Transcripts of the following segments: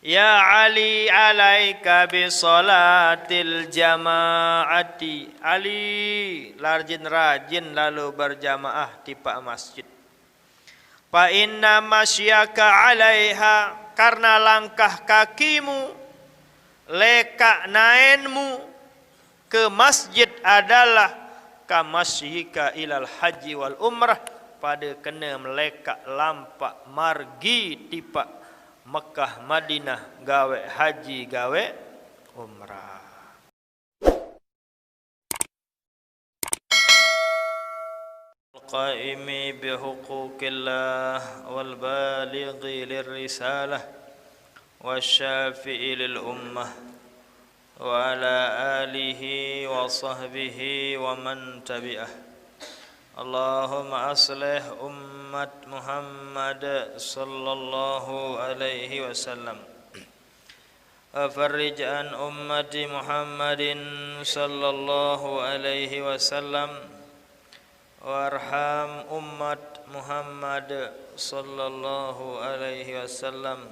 Ya Ali alaika bi salatil jamaati. Ali rajin lalu berjamaah di pak masjid. Fa inna masyaka alaiha, karena langkah kakimu, lekak naenmu ke masjid adalah kamasyika ilal haji wal umrah, pada kena melekak lampak margi tipak Mekah Madinah gawe haji gawe umrah. Qaimi bihuquqillah wal balighi lirrisalah wasyafi'i lil ummah wa ala alihi wa sahbihi wa man tabi'ah. Allahumma aslih ummat Muhammad sallallahu alaihi wasallam wa farrij an ummati Muhammadin sallallahu alaihi wasallam warham ummat Muhammad sallallahu alaihi wasallam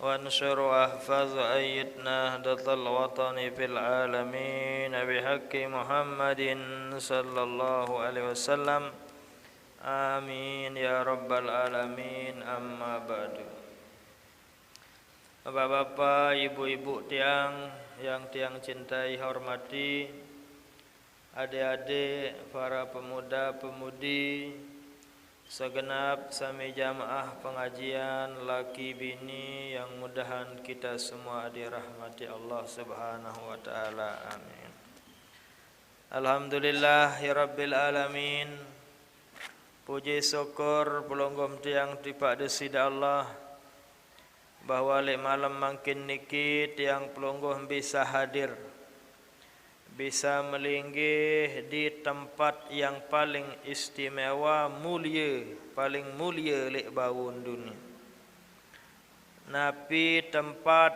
wansur wahfaz ayyidna datal watani fil alamin bihaqqi Muhammadin sallallahu alaihi wasallam. Amin ya rabbal alamin. Amma ba'du. Bapak-bapak, ibu-ibu tiang yang tiang cintai hormati, adik-adik, para pemuda-pemudi, segenap sami jamaah pengajian laki bini yang mudahan kita semua dirahmati Allah Subhanahu wa taala. Amin. Alhamdulillahirabbil alamin. Puji syukur pelonggom tiang tipak desida Allah bahwa lek malam makin niki tiang pelonggom bisa hadir, bisa melinggih di tempat yang paling istimewa, mulia, paling mulia lek bawun dunia. Napi tempat,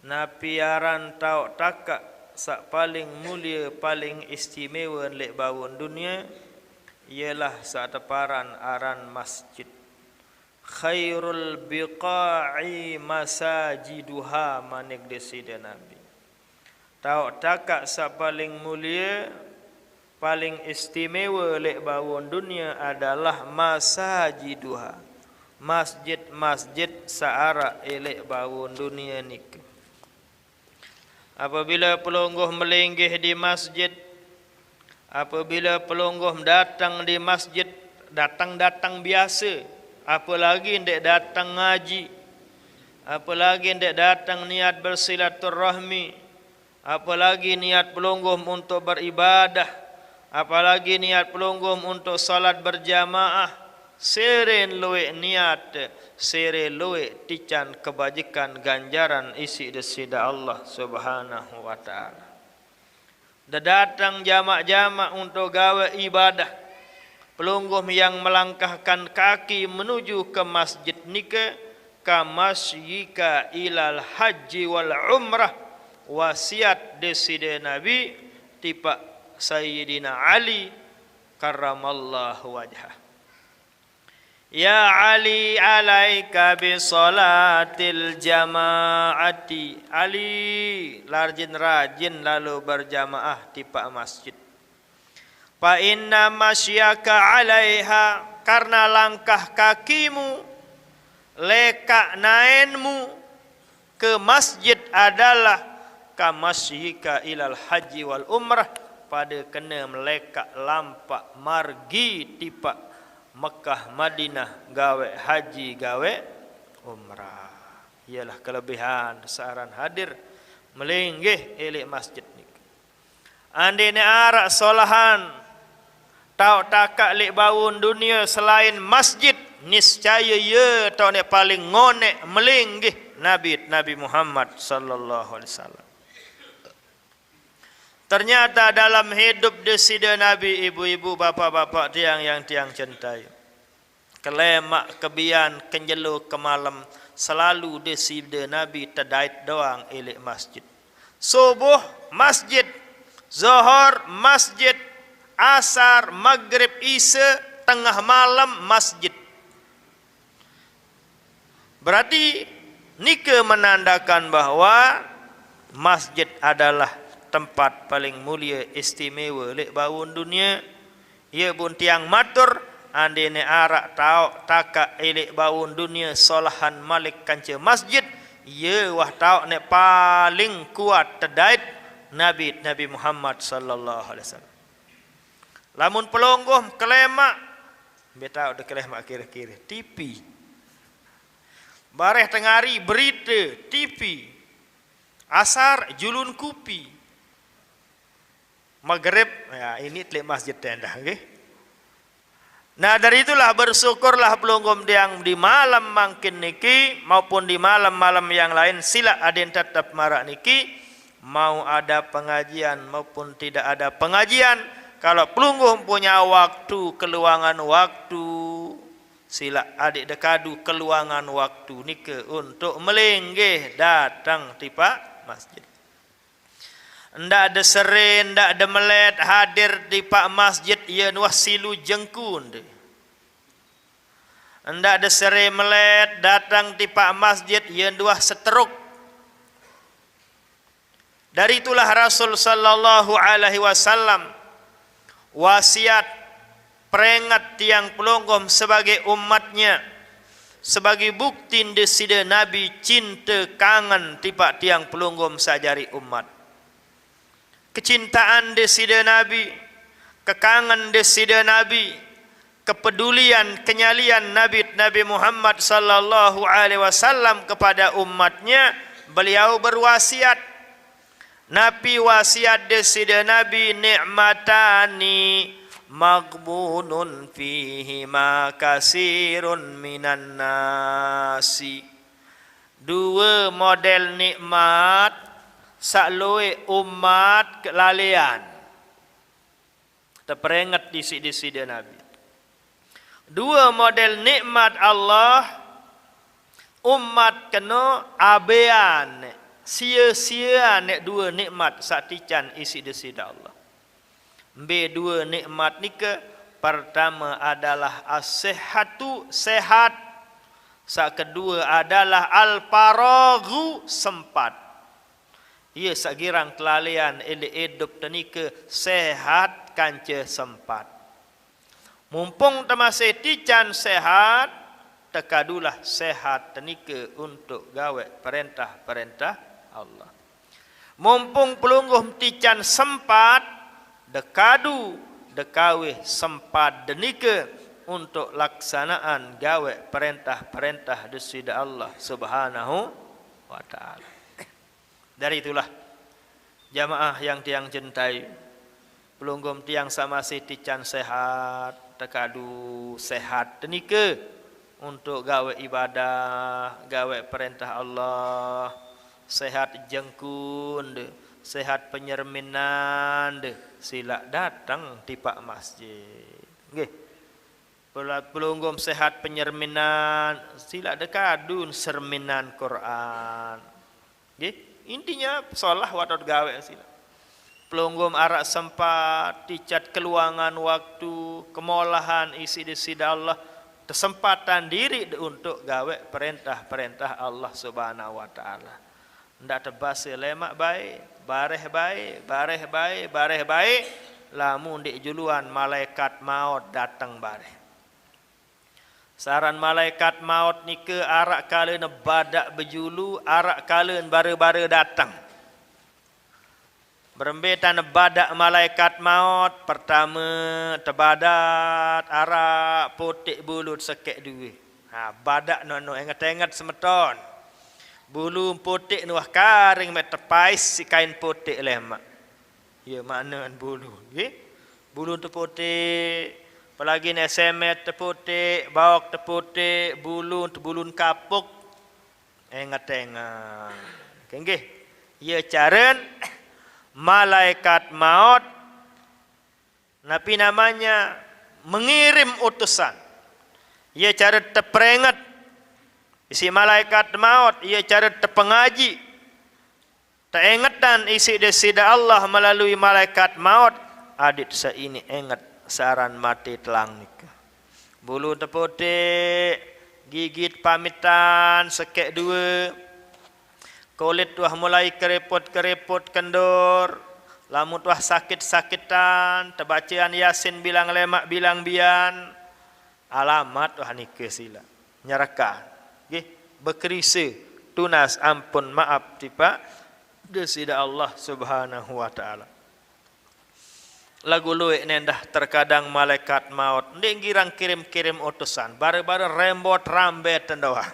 napi aran tau takak sak paling mulia, paling istimewa lek bawun dunia, ialah sak teparan aran masjid. Khairul biqa'i masajiduha, manik desida Nabi. Tau takak sa paling mulia, paling istimewa lek bawon dunia adalah masajiduha, masjid-masjid seara elek bawon dunia ni. Apabila pelonggoh melinggih di masjid, apabila pelonggoh datang di masjid, datang-datang biasa, apalagi ndak datang ngaji, apalagi ndak datang niat bersilaturahmi, apalagi niat pelonggoh untuk beribadah, apalagi niat pelonggoh untuk salat berjamaah, seren luwe niat, seren luwe tican kebajikan ganjaran isi desida Allah Subhanahu wa taala. Datang jamak-jamak untuk gawe ibadah, pelonggoh yang melangkahkan kaki menuju ke masjid nika kamasyika ilal haji wal umrah, wasiat desida Nabi tipak Sayyidina Ali karramallahu wajhah. Ya Ali alaika bi salatil jamaati. Ali rajin lalu berjamaah di pak masjid. Fa inna masyaka alaiha, karena langkah kakimu, lekak naenmu ke masjid adalah kamasyika ilal haji wal umrah, pada kena melekak lampak margi tipak Mekah Madinah gawe haji gawe umrah. Ialah kelebihan searan hadir melinggih elek masjid ni. Andine arak solahan tau takak lek bawun dunia selain masjid, niscaya ye tau ne paling ngonek melinggih Nabi Muhammad sallallahu alaihi wasallam. Ternyata dalam hidup desida Nabi, ibu-ibu, bapak-bapak tiang yang tiang cintai, kelemak kebian kenjelu kemalam selalu desida Nabi terdait doang elek masjid. Subuh masjid, zuhur masjid, asar, maghrib, isya, tengah malam masjid. Berarti nika menandakan bahwa masjid adalah tempat paling mulia istimewa lek bawun dunia. Ia pun tiang matur ande ne arak tauk taka elek bawun dunia solahan malik kanca masjid. Ia wah tauk ne paling kuat terdait Nabi Muhammad sallallahu alaihi wasallam. Lamun pelonggoh kelemak betau de kelemak kira-kira TV. Bareh tengari berita TV. Asar julun kupi. Maghrib, ya ini telek masjid tenda, okay? Nah dari itulah bersyukurlah pelonggom yang di malam mangkin niki maupun di malam-malam yang lain sila aden tetap marak niki mau ada pengajian maupun tidak ada pengajian. Kalau pelonggom punya waktu keluangan waktu sila adik dekadu keluangan waktu nike untuk melenggeh datang tipa masjid. Ndak ada seren, ndak ada melet hadir di pak masjid ia nuah silu jengkun. Ndak ada seren melet datang di pak masjid ia nuah seteruk. Dari itulah Rasul sallallahu alaihi wasallam wasiat peringat tiang pelonggom sebagai umatnya sebagai bukti desida Nabi cinta kangen tipa tiang pelonggom sajari umat. Kecintaan desida Nabi, kekangan desida Nabi, kepedulian, kenyalian Nabi Muhammad sallallahu alaihi wasallam kepada umatnya, beliau berwasiat. Nabi wasiat desida Nabi ni'matani maghbunun fihi ma kasirun minan nasi. Dua model nikmat sakloi umat kelalian terperingat di sida Nabi. Dua model nikmat Allah umat kena abean sia-sia nek dua nikmat satican isi desida Allah. Be dua nikmat nika pertama adalah as-sihhatu sehat, sak kedua adalah al-faraghu sempat. Ia sagirang kelalian ele hidup tenika sehat kanca sempat. Mumpung termasih tican sehat, tekadulah sehat tenika untuk gawe perintah-perintah Allah. Mumpung pelungguh tican sempat, dekadu dekawe sempat denika untuk laksanaan gawe perintah-perintah desida Allah Subhanahu wa taala. Dari itulah jamaah yang tiang jentai pelunggum tiang sama si tican sehat tekadu sehat tenika untuk gawe ibadah gawe perintah Allah sehat jengkun sehat penyerminan sila datang di pak masjid nggih pelunggum sehat penyerminan sila dekadun serminan Quran nggih. Intinya solah watot gawe sila. Pelunggum arak sempat, ticat keluangan waktu, kemolahan isi desida Allah, kesempatan diri untuk gawe perintah-perintah Allah Subhanahu wa taala. Ndak tebase lemak baik, bareh baik, lamun dik juluan malaikat maut datang bareh. Saran malaikat maut nike arak kaleun badak bejulu, arak kaleun bare-bare datang. Berembetan badak malaikat maut pertama tebadat arak putih bulut sekek duwe. Ha badak nono enget-enget semeton. Bulu putih nuah karing mek tepais si kain putih lemak. Ya makna bulu nggih. Bulu tu putih apalagi ni semet teputih, bawak teputih, bulun kapuk, engat-engat. Kenggih, ia caren malaikat maut, nabi namanya mengirim utusan. Ia cara terperingat, isi malaikat maut, ia cara terpengaji. Teringatan isi desida Allah melalui malaikat maut, adit seini ingat saran mati telang nika. Bulu teputih gigit pamitan sekek dua, kulit tuah mulai kerepot-kerepot kendor, lamun tuah sakit-sakitan, terbacaan Yasin bilang lemak bilang bian, alamat tuah nikah sila, nyarakan, berkerisa, tunas ampun maaf tipa, desida Allah Subhanahu wa taala. Lagu luik nendah terkadang malaikat maut ninggirang kirim-kirim utusan bare-bare rembot rambet tendoa.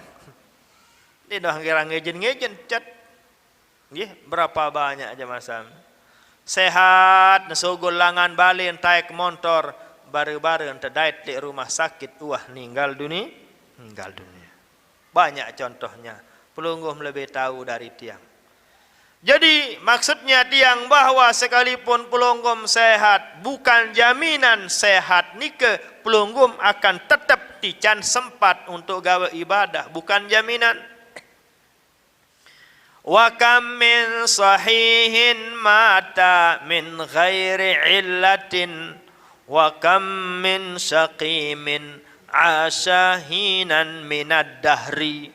Ini doang kirang ngejen cat. Berapa banyak aja masam. Sehat nesugul langan bali taik motor bare-bare ente dait di rumah sakit ninggal dunia. Banyak contohnya. Pelungguh lebih tahu dari tiang. Jadi maksudnya tiang bahwa sekalipun pelunggum sehat bukan jaminan sehat nikah, pelunggum akan tetap dican sempat untuk gawe ibadah, bukan jaminan. Wa kam min sahihin mata min ghairi illatin wa kam min syaqimin asyahinan minad dahri.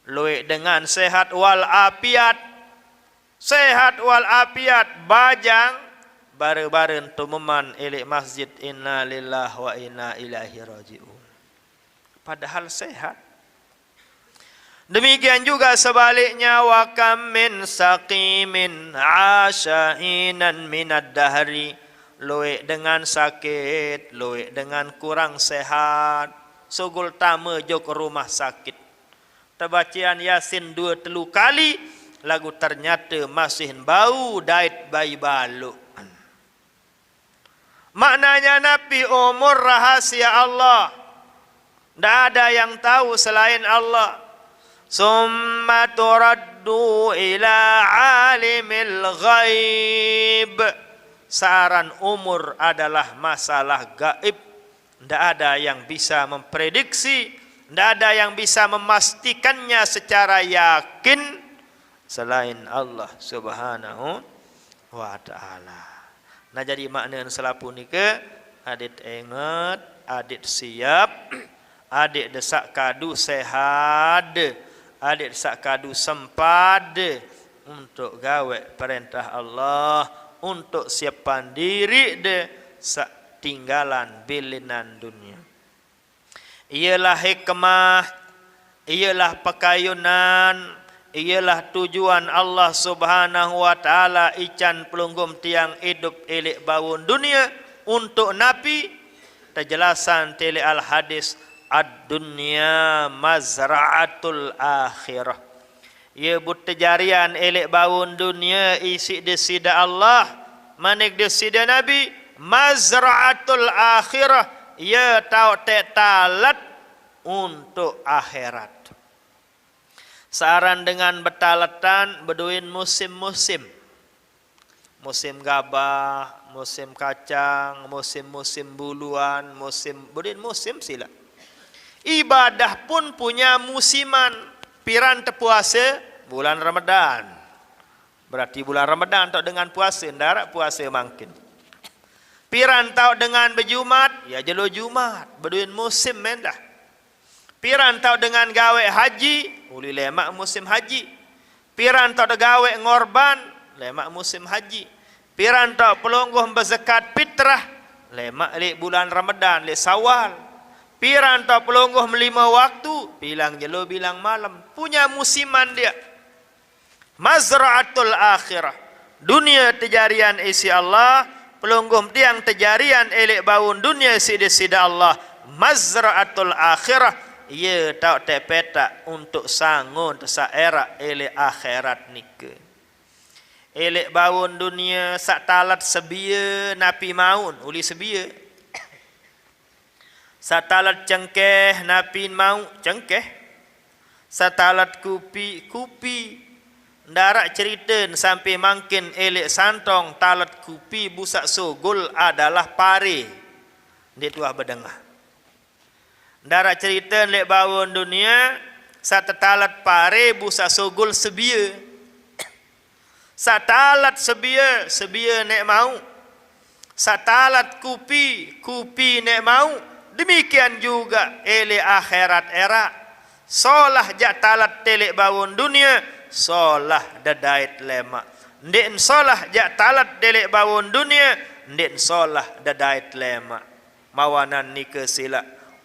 Luik dengan sehat wal afiat, sehat wal afiat bajang bare-bare tumuman ilik masjid inna lillahi wa inna ilaihi rajiun. Padahal sehat. Demikian juga sebaliknya wa kam min saqimin asyahinan minad dahri. Luik dengan sakit, luik dengan kurang sehat, sugul tama jok rumah sakit. Terbacaan Yasin 2-3 kali, lagu ternyata masih bau dait bayi balu. Maknanya Nabi umur rahasia Allah. Tidak ada yang tahu selain Allah. Summa turaddu ila alimil ghaib. Saran umur adalah masalah gaib. Tidak ada yang bisa memprediksi, tidak ada yang bisa memastikannya secara yakin selain Allah Subhanahu wa taala. Nah jadi makna selapu nikah, adik ingat, adik siap, adik desak kadu sehat, adik desak kadu sempat untuk gawe perintah Allah, untuk siapan diri sak tinggalan bilinan dunia. Ialah hikmah, ialah pakayunan, ialah tujuan Allah Subhanahu wa taala ican pelunggum tiang hidup ilik bawun dunia untuk Nabi. Terjelasan tili al hadis ad-dunya mazra'atul akhirah. Ia butejarian ilik bawun dunia isi desida Allah, manik desida Nabi, mazra'atul akhirah. Ia tau talat untuk akhirat. Saran dengan betalatan beduin musim-musim. Musim gabah, musim kacang, musim-musim buluan, beduin musim sila. Ibadah pun punya musiman. Piran terpuasa bulan Ramadan. Berarti bulan Ramadan tak dengan puasa, ndarak puasa makin. Piran tak dengan berjumat, ya jelo Jumat, beduin musim mendah. Piran tak dengan gawe haji, uli lemak musim haji. Piran tak gawe ngorban, lemak musim haji. Piran tak pelungguh berzakat fitrah, lemak li bulan Ramadan, li Sawal. Piran tak pelungguh melima waktu, bilang jelo bilang malam. Punya musiman dia. Mazra'atul akhirah. Dunia tejarian isi Allah, pelungguh tiang tejarian elik baun dunia sida-sida Allah. Mazra'atul akhirah. Ia tak tepeta untuk sangun saera ele akhirat nikah. Elek bawun dunia sak talat sebia napi maun uli sebia. Sak talat cengkeh napi mau cengkeh. Sak talat kupi. Ndarak cerita sampai makin elek santong talat kupi busak sogul adalah pare. Dia tuah berdengar. Darah cerita lek bawon dunia satatalat pare busa sogul sebia. Satalat sebia nek mau. Satalat kupi nek mau. Demikian juga ele akhirat era. Solah jak talat telek bawon dunia, solah dadait lemak. Ndek solah jak talat telek bawon dunia, ndek solah dadait lemak. Mawanan nika sila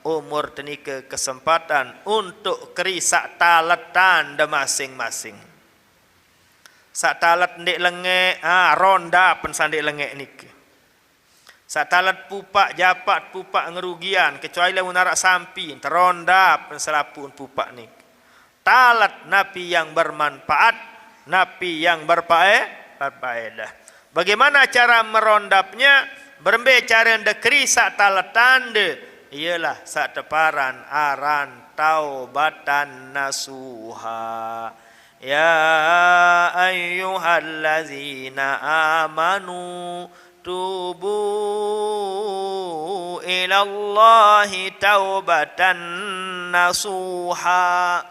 umur tenika kesempatan untuk kerisak talatan de masing-masing. Sak talat ndek lengek, ronda pen sandek lengek niki. Sak talat pupak japat pupak ngerugian kecuali lamun narak sampi teronda pen selapun pupak niki. Talat napi yang bermanfaat, napi yang berfaedah. Bagaimana cara merondapnya? Berembe cara ndekri sak talatan de ialah sak teparan aran taubatan nasuha. Ya ayyuhallazina amanu tubu ilallahi taubatan nasuha.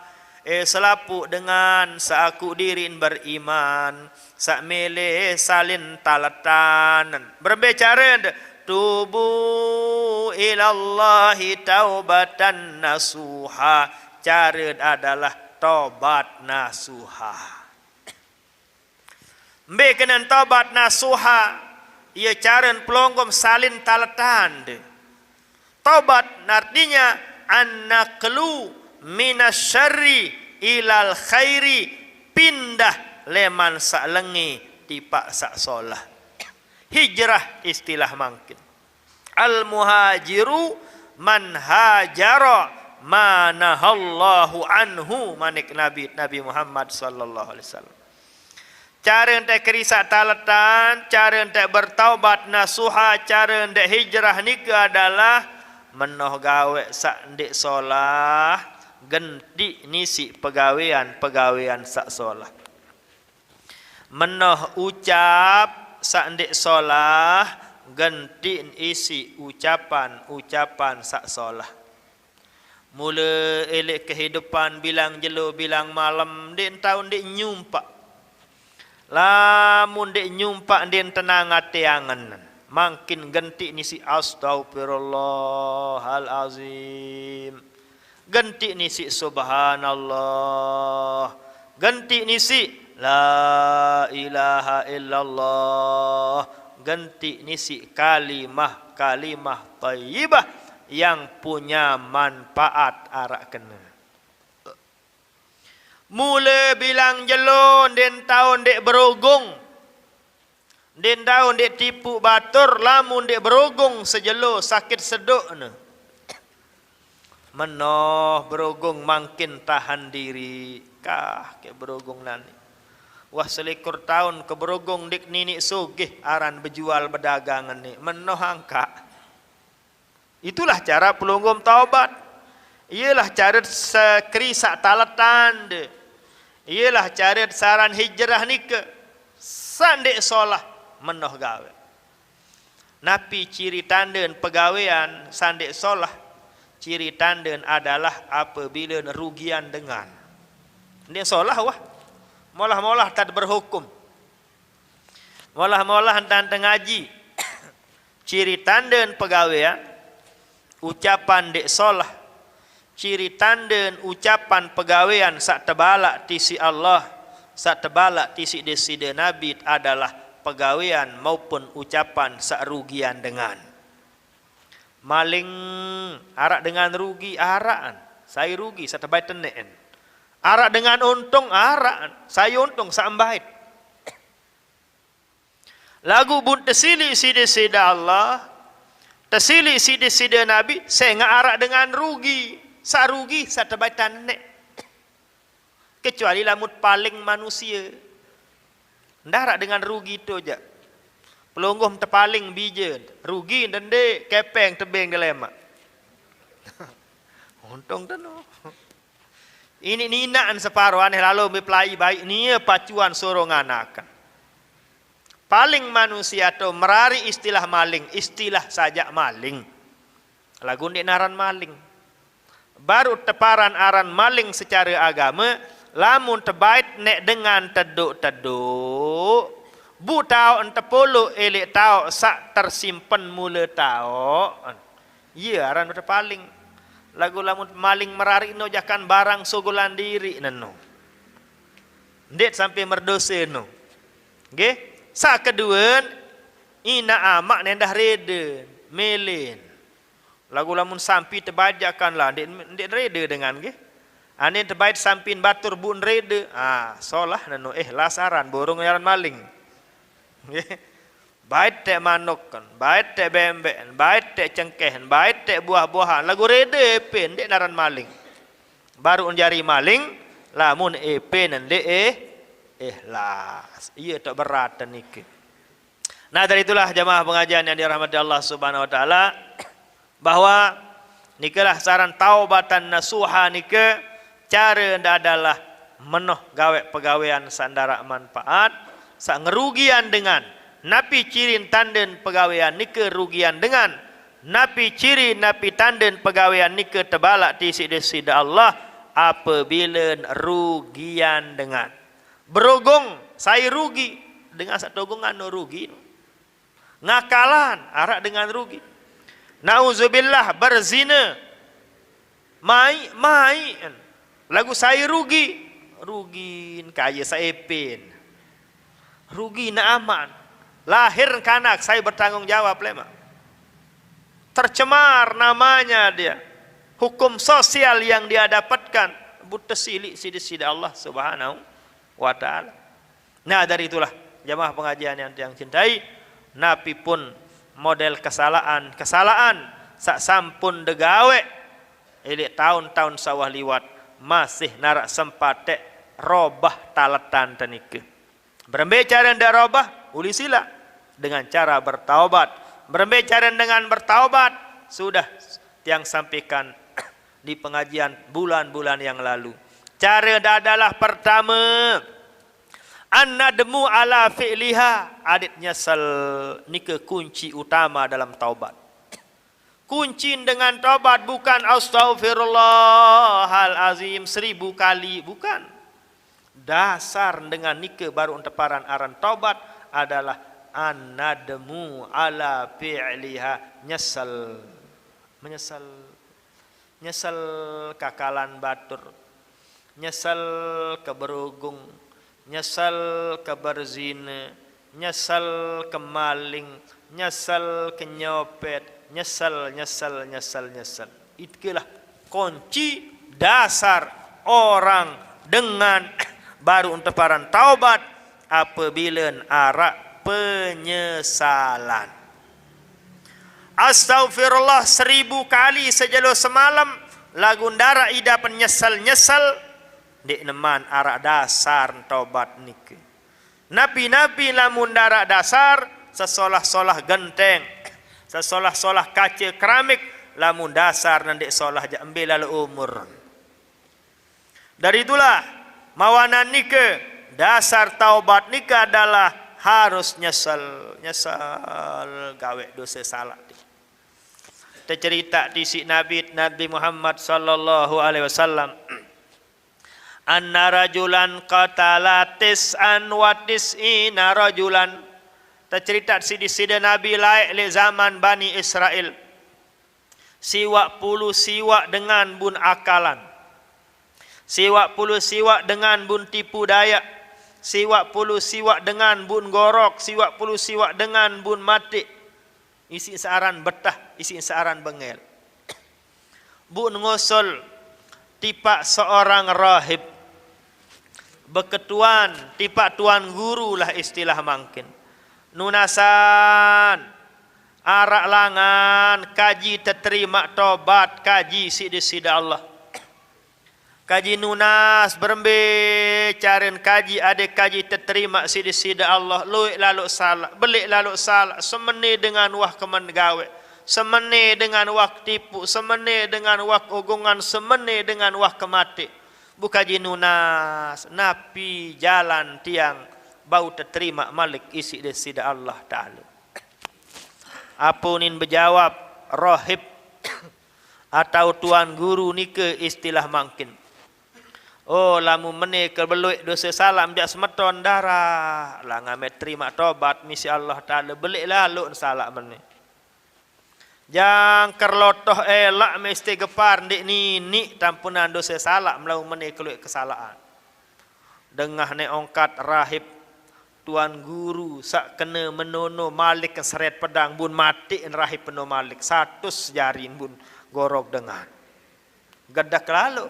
Selapu dengan saaku dirin beriman, sak mele salin talatan. Berbicara tubu ilallahi taubatan nasuha. Cara adalah tobat nasuha. Mbe kenan tobat nasuha, ia cara pelonggom salin talatan. Tobat artinya an-naqlu minasyarri ilal khairi, pindah leman sak lengi tipak sak solah. Hijrah istilah mangkin. Al muhajiru man hajara manahallahu anhu, manik Nabi Muhammad sallallahu alaihi wasallam. Cara untuk kerisak talatan, cara untuk bertaubat nasuha, cara untuk hijrah nika adalah menoh gawe sak ndik solah, genti nisi pegawaian sak solah. Menoh ucap sak ndik solah, genti isi ucapan sak solah. Mula elek kehidupan bilang jelo bilang malam den tahun dek nyumpak. Lamun dek nyumpak den tenang ati angan. Makin genti nisi astaghfirullahalazim. Genti nisi subhanallah. Genti nisi la ilaha illallah. Genti nisi kalimah thayyibah yang punya manfaat arak kena. Mula bilang jelon den tahun dek berogong, den tahun dek tipu batur, lamun dek berogong sejelo sakit seduk ne. Menoh berogong makin tahan diri kah ke berogong nani. Wah selikur tahun ke berogong dek nini sugih aran berjual berdagangan ni. Menoh angka. Itulah cara pelonggom taubat. Ialah cara sekrisak talatan de. Ialah cara saran hijrah nika. Sandek solah menoh gawe. Napi ciri tanden pegawaian sandek solah. Ciri tanden adalah apabila rugian dengan. Ini solah wah. Molah-molah tak berhukum. Molah-molah tak ngaji. Ciri tanden pegawaian. Ucapan dek solah, ciri tanden ucapan pegawaian sak tebalak tisi Allah, sak tebalak tisi deside Nabi adalah pegawaian maupun ucapan sak rugian dengan. Maling arak dengan rugi arakan, saya rugi sak tebai teneen. Arak dengan untung arakan, saya untung sak embait. Lagu bun tesili si deside Allah, tesili sida-sida Nabi, saya ngarak dengan rugi. Sa rugi, sa tebaitan nek. Kecuali lamut paling manusia. Ndarak dengan rugi tu je. Pelonggom terpaling bija. Rugi dan dek, kepeng tebing dilemak. Untung tu no. Ini ninaan separuh aneh lalu mempelai baik. Ni pacuan sorong anakan. Paling manusia tu merari istilah maling, istilah saja maling. Lagu ni naran maling. Baru teparan aran maling secara agama, lamun tebait nek dengan teduk-teduk, bu tau ente polo elek tau sak tersimpan mula tau. Iya aran berpaling. Lagu lamun maling merari no jakan barang sugulan diri neno. Ndet sampai merdose no. Nggih. Sa kedua ina amak nendah rede melin. Lagu lamun sampi terbajakan lah ndet rede dengan nggih. Ane terbaik sampin batur bun rede. Solah neno lasaran borong yaran maling. Nggih. Bait tek manuk kan, bait tek bembek, bait tek cengkeh, bait tek buah-buahan. Lagu rede pen dek naran maling. Baru jari maling, lamun pen dek ikhlas. Iya tak berat dan niki. Nah dari itulah jamaah pengajian yang dirahmati Allah Subhanahu wa taala bahwa nikalah saran taubatan nasuha nika cara adalah menoh gawe pegawaian sandara manfaat sa ngerugian dengan napi cirin tanden pegawaian nike rugian dengan napi ciri napi tanden pegawaian nike tebalak ti sida Allah apabila rugian dengan berogong saya rugi dengan satogongan no rugi ngakalan arak dengan rugi nauzubillah berzina mai lagu saya rugi kaya saya pen rugi na aman lahir kanak saya bertanggung jawab lema. Tercemar namanya dia. Hukum sosial yang dia dapatkan buta silik sida Allah Subhanahu wa taala. Nah dari itulah jamaah pengajian yang cintai napi pun model kesalahan sak sampun degawe ini tahun-tahun sawah liwat masih narak sempate robah talatan tenike. Berbicara ndak robah uli sila dengan cara bertaubat. Berbicara dengan bertaubat sudah yang sampaikan di pengajian bulan-bulan yang lalu. Cara adalah pertama an-nadmu ala fi'liha adit nyesal nike kunci utama dalam taubat. Kunci dengan taubat bukan astaghfirullahalazim 1000 kali, bukan. Dasar dengan nike baru unteparan aran taubat adalah an-nadmu ala fi'liha menyesal kakalan batur, nyesal keberugung, nyesal keberzina, nyesal kemaling, nyesal kenyopet, nyesal. Itulah kunci dasar orang dengan baru unteparan taubat apabila arak penyesalan. Astaghfirullah 1000 kali sejalo semalam lagu ndara ida penyesal dek neman arak dasar taubat niki. Nabi lamun ndara dasar sesolah-solah genteng, sesolah-solah kaca keramik lamun dasar nandek solah ja ambil lalu umur. Dari itulah mawanan nike dasar taubat nika adalah harus nyesal gawe dosa salah. Tercerita di si Nabi Muhammad sallallahu alaihi wasallam anna rajulan qatala tis'an wa tis'ina rajulan. Tercerita di sida Nabi laik le zaman Bani Israel. Siwak puluh siwak dengan bun akalan. Siwak puluh siwak dengan bun tipu daya. Siwak puluh siwak dengan bun gorok, siwak puluh siwak dengan bun mati. Isi searan betah, isi searan bengel. Bun ngosul tipak seorang rahib. Beketuan tipak tuan guru lah istilah mangkin. Nunasan arak langan kaji terima tobat kaji sida Allah. Kaji nunas berembe caren kaji ada kaji terterima sida Allah luik lalu salah belik lalu salah semene dengan wah kemen gawe semene dengan wah tipu semene dengan wah ogongan semene dengan wah kemati buka kaji nunas napi jalan tiang bau terterima malik isi sida Allah taala apunin berjawab rahib atau tuan guru nike istilah mangkin. Oh lamu mene kebeluik dosa salam dia semeton darah lah ngamet terima tobat misi Allah taala belik lalu salah mene. Jang kerlotoh elak mesti gepar ndik ni tampunan dosa salah melau meneh keluar kesalahan. Dengah ne ongkat rahib tuan guru sak kena menono malik ke seret pedang bun mati rahib peno malik 100 jarin bun gorok dengan. Gedak lalu.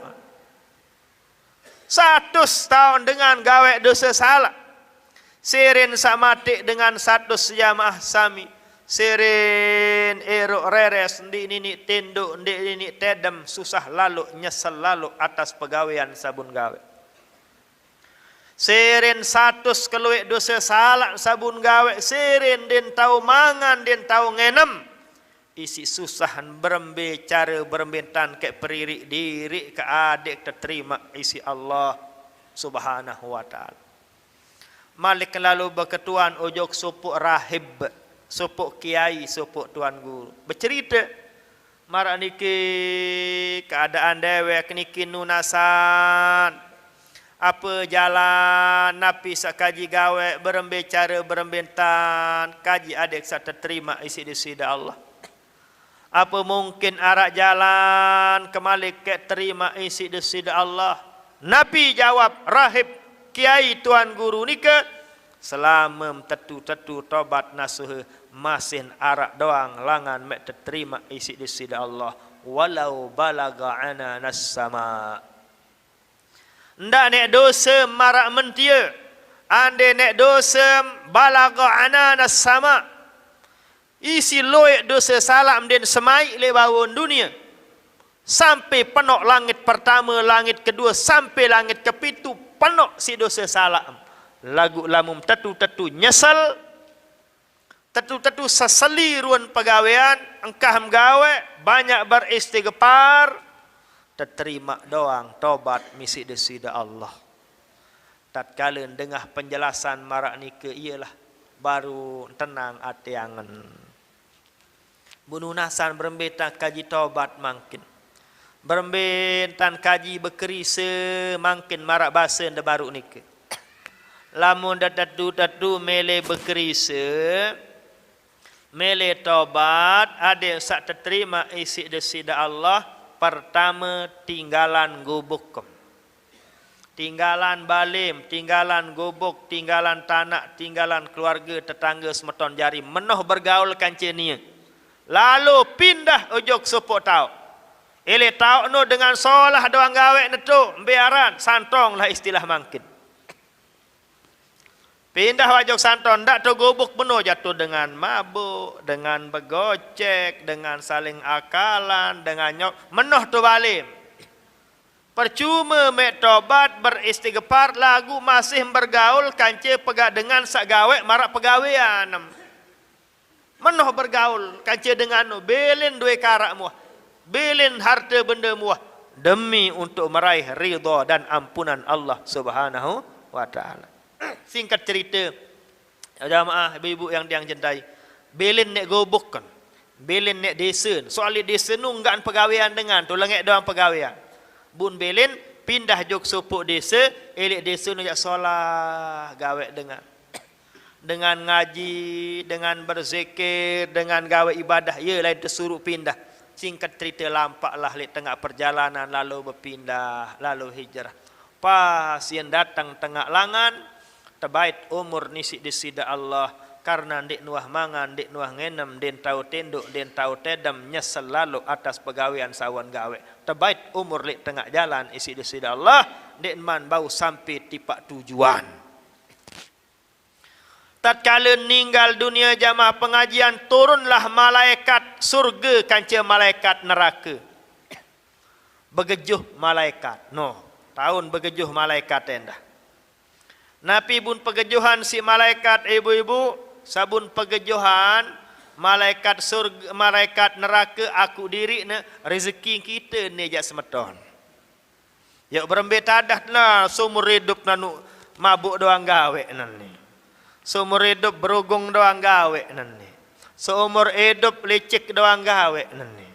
100 tahun dengan gawe dosa salah. Sirin sak mati dengan 100 jamaah sami. Sirin erok reres ndi nini tenduk ndi nini tedem susah lalu nyesel lalu atas pegawaian sabun gawe. Sirin 100 keluik dosa salah sabun gawe. Sirin den tahu mangan den tahu ngenem. Isi susahan berembe cara berembentan ke peririk diri ke adik terterima isi Allah subhanahu wa ta'ala. Malik lalu berketuan ojok supuk rahib. Sopok kiai, sopok tuan guru. Bercerita, marak niki keadaan dewek niki nunasan. Apa jalan napi sak kaji gawe berembe cara berembentan kaji adik sak terterima isi disida Allah. Apa mungkin arak jalan kemalik ke terima isi disida Allah. Nabi jawab rahib kiai tuan guru nika selama tetu tobat nasuh masin arak doang langan mek terima isi di sida Allah walau balaga ananas sama. Ndak nek dosa marak mentia ande nek dosa balaga ananas sama isi loek dosa salam den semai le bawon dunia sampai penok langit pertama langit kedua sampai langit kepitu penok si dosa salam. Lagu lamum tetu nyesel tetu seseli ruan pegawaian engkah gawe banyak beristighfar terterima doang tobat misi desida Allah. Tatkala dengah penjelasan marak nike ialah baru tenang ati angen. Bununasan berembetan kaji tobat mangkin. Berembetan kaji bekerisa mangkin marak bahasa nda baru nike. Lamun datu mele bekerisa mele tobat ada sak terima isi desida Allah. Pertama tinggalan gubuk, tinggalan balim, tinggalan gubuk, tinggalan tanah, tinggalan keluarga tetangga semeton jari menoh bergaul kancenia. Lalu pindah ojok supuk tau. Ele tau no dengan solah doang gawe netu biaran santong lah istilah mangkin. Pindah wajok santon, ndak tu gubuk penuh jatuh dengan mabuk, dengan begocek, dengan saling akalan, dengan nyok, menuh tu balim. Percuma mek tobat beristighfar lagu masih bergaul kance pegak dengan sak gawe marak pegawaian. Menuh bergaul kance dengan nu belin duwe karak muah, belin harta benda muah demi untuk meraih ridha dan ampunan Allah Subhanahu wa taala. Singkat cerita jamaah ibu-ibu yang diang jentai belin nek gobok kan belin nek desa soal desa nu enggan pegawaian dengan tu lengek doang pegawaian bun belin pindah jok supuk desa elik desa nu jak solah gawe dengan ngaji dengan berzikir dengan gawe ibadah ye lain tersuruh pindah. Singkat cerita lampaklah lek tengah perjalanan lalu berpindah lalu hijrah pas yang datang tengah langan terbaik umur nisi disida Allah karena ndik nuah mangan ndik nuah ngenem den tahu tenduk den tahu tedam nyesel lalu atas pegawaian sawan gawe terbaik umur lek tengah jalan isi disida Allah ndik man bau sampai tipak tujuan. Tatkala ninggal dunia jamaah pengajian turunlah malaikat surga kanca malaikat neraka. Begejuh malaikat tahun begejuh malaikat endah. Nabi bun pegejuhan si malaikat ibu-ibu sabun pegejuhan malaikat surga malaikat neraka aku diri ne rezeki kita ni jak semeton. Ya berembe tadah lah seumur hidup nanu mabuk doang gawe nani. Seumur hidup berugong doang gawe nani. Seumur hidup lecek doang gawe nani.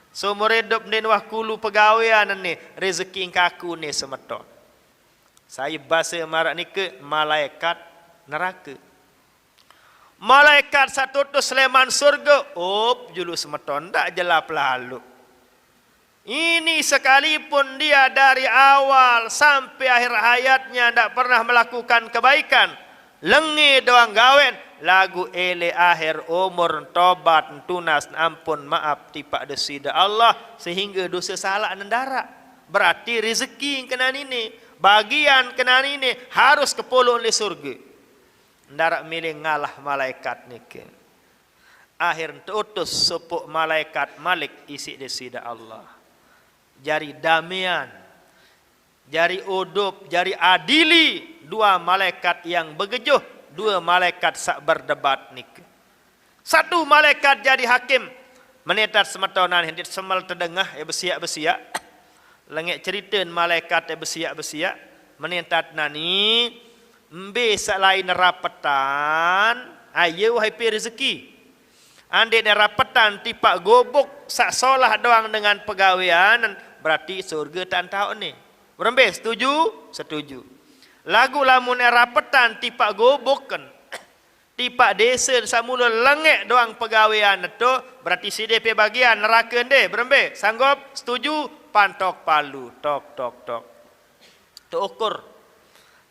Seumur hidup ni wah kulu pegawaian nani rezeki kaku ni semeton. Saya bahasa marak ni ke malaikat neraka. Malaikat satu tu Sleman surga, julu semeton dak jelap lalu. Ini sekalipun dia dari awal sampai akhir hayatnya tak pernah melakukan kebaikan, lengi doang gawen, lagu ele akhir umur tobat tunas ampun maaf tipak desida Allah sehingga dosa salah nendara. Berarti rezeki kena ini, bagian kena ini harus kepolo oleh surga. Ndak milih ngalah malaikat niki. Akhir utus sepuk malaikat Malik isi desida Allah. Jari damian, jari udup, jari adili, dua malaikat yang begejuh, dua malaikat sak berdebat niki. Satu malaikat jadi hakim, menetat semetonan hendak semal terdengah bersiak-bersiak. Lengek ceritain malaikat bersiak-bersiak, menetat nani mbe lain rapetan ayo wahai rezeki. Ande rapetan tipak gobok sak solah doang dengan pegawaian, berarti surga tak tahu ni. Berembe setuju? Setuju. Lagu lamun rapetan tipak gobok kan, tipak desa samula lengek doang pegawaian itu, berarti si DP bagian neraka deh. Berembe sanggup? Setuju? Pantok palu, tok tok tok. Terukur.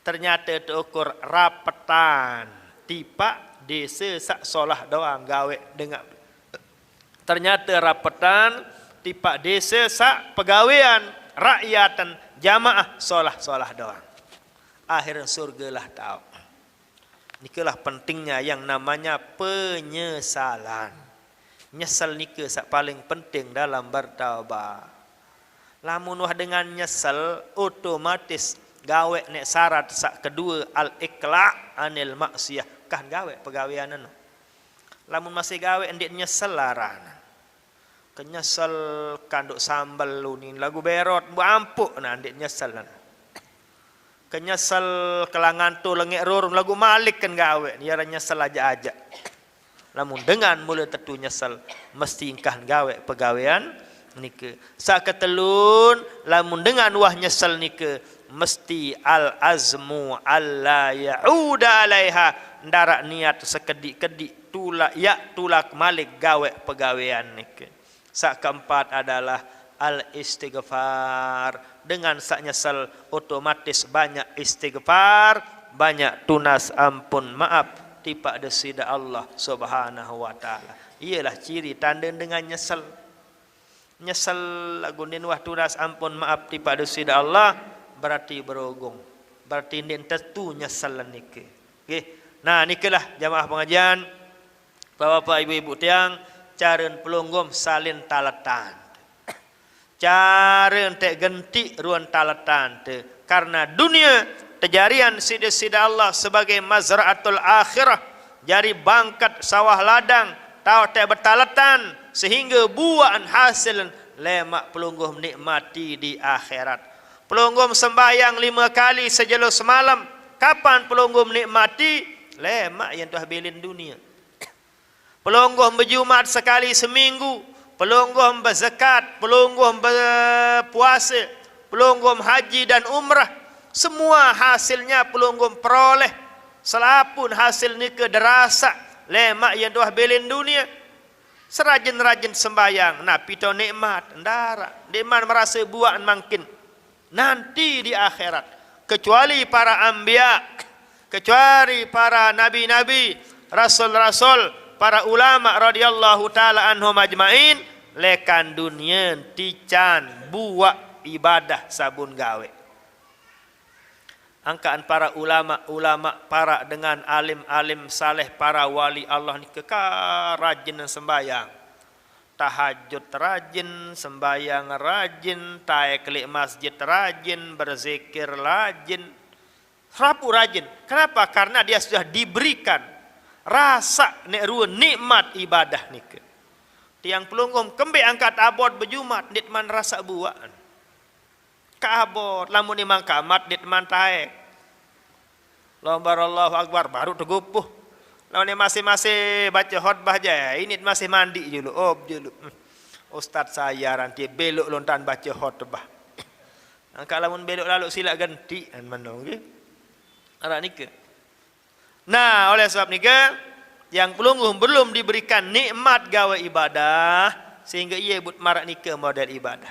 Ternyata terukur rapetan tipak desa sak solah doang gawe dengan. Ternyata rapetan tipak desa sak pegawaian rakyatan jamaah solah-solah doang. Akhirnya surga lah tahu. Nikalah pentingnya yang namanya penyesalan. Nyesal nika sak paling penting dalam bertaubat. Lamun wah dengan nyesal otomatis gawe nek syarat sak kedua al-iqla' anil maksiyah kan gawe pegawaian. Lamun masih gawe ndik nyesel larana. Kenyesel kanduk sambal lu ni lagu berot bu ampuk nah ndik nyesel. Kenyesel kelangan tu lengek rurung lagu malik kan gawe ya nyesel aja. Lamun dengan mula tetu nyesel mesti ingkah gawe pegawaian nike. Sak ketelun lamun dengan wah nyesel nike mesti al azmu alla yauda alaiha ndarak niat sekedik-kedik tulak malik gawe pegawaian nike. Sak keempat adalah al istighfar. Dengan sak nyesel otomatis banyak istighfar, banyak tunas ampun maaf tipak desida Allah Subhanahu wa taala. Iyalah ciri tanda dengan nyesel. Nyesel lagu nin wah tunas ampun maaf tipak desida Allah berarti berogung. Berarti nin tentu nyesel niki. Okey. Nah, nikelah jamaah pengajian Bapak Ibu tiang caren pelunggum salin talatan. Cara ente genti ruan talatan te. Karena dunia terjarian sida-sida Allah sebagai mazra'atul akhirah. Jari bangkat sawah ladang. Tahu te bertalatan. Sehingga buaan hasil lemak pelunggum nikmati di akhirat. Pelunggum sembahyang 5 kali sejelo semalam. Kapan pelunggum nikmati? Lemak yang tuah bilin dunia. Pelunggum berjumat sekali seminggu. Pelunggum berzakat, pelunggum berpuasa, pelunggum haji dan umrah. Semua hasilnya pelunggum peroleh. Selapun hasil nikah derasa. Lemak yang tuah belin dunia. Serajin-rajin sembayang. Nah, pito nikmat. Ndara. Nikmat merasa buaan makin. Nanti di akhirat. Kecuali para anbiya. Kecuali para nabi-nabi. Rasul-rasul. Para ulama radhiyallahu taala anhum ajmain. Lekan dunia tican buat ibadah sabun gawe. Angkaan para ulama para dengan alim-alim saleh para wali Allah ni kekal rajin sembayang. Tahajud rajin, sembayang rajin, taeklik masjid rajin, berzikir rajin. Rapu rajin. Kenapa? Karena dia sudah diberikan rasa nikmat ibadah ni. Tiang pelunggum kembe angkat abot berjumat ditman rasa buaan. Ka abot lamun imang kamat ditman taek. Allahu akbar baru tegupuh. Lamun masih baca khutbah aja, ini masih mandi dulu. Dulu. Ustaz saya nanti belok lontan baca khutbah. Angkat lamun belok lalu sila ganti an menong nggih. Ara nike. Nah, oleh sebab nike yang pelungguh belum diberikan nikmat gawe ibadah sehingga ia but marak nikah model ibadah.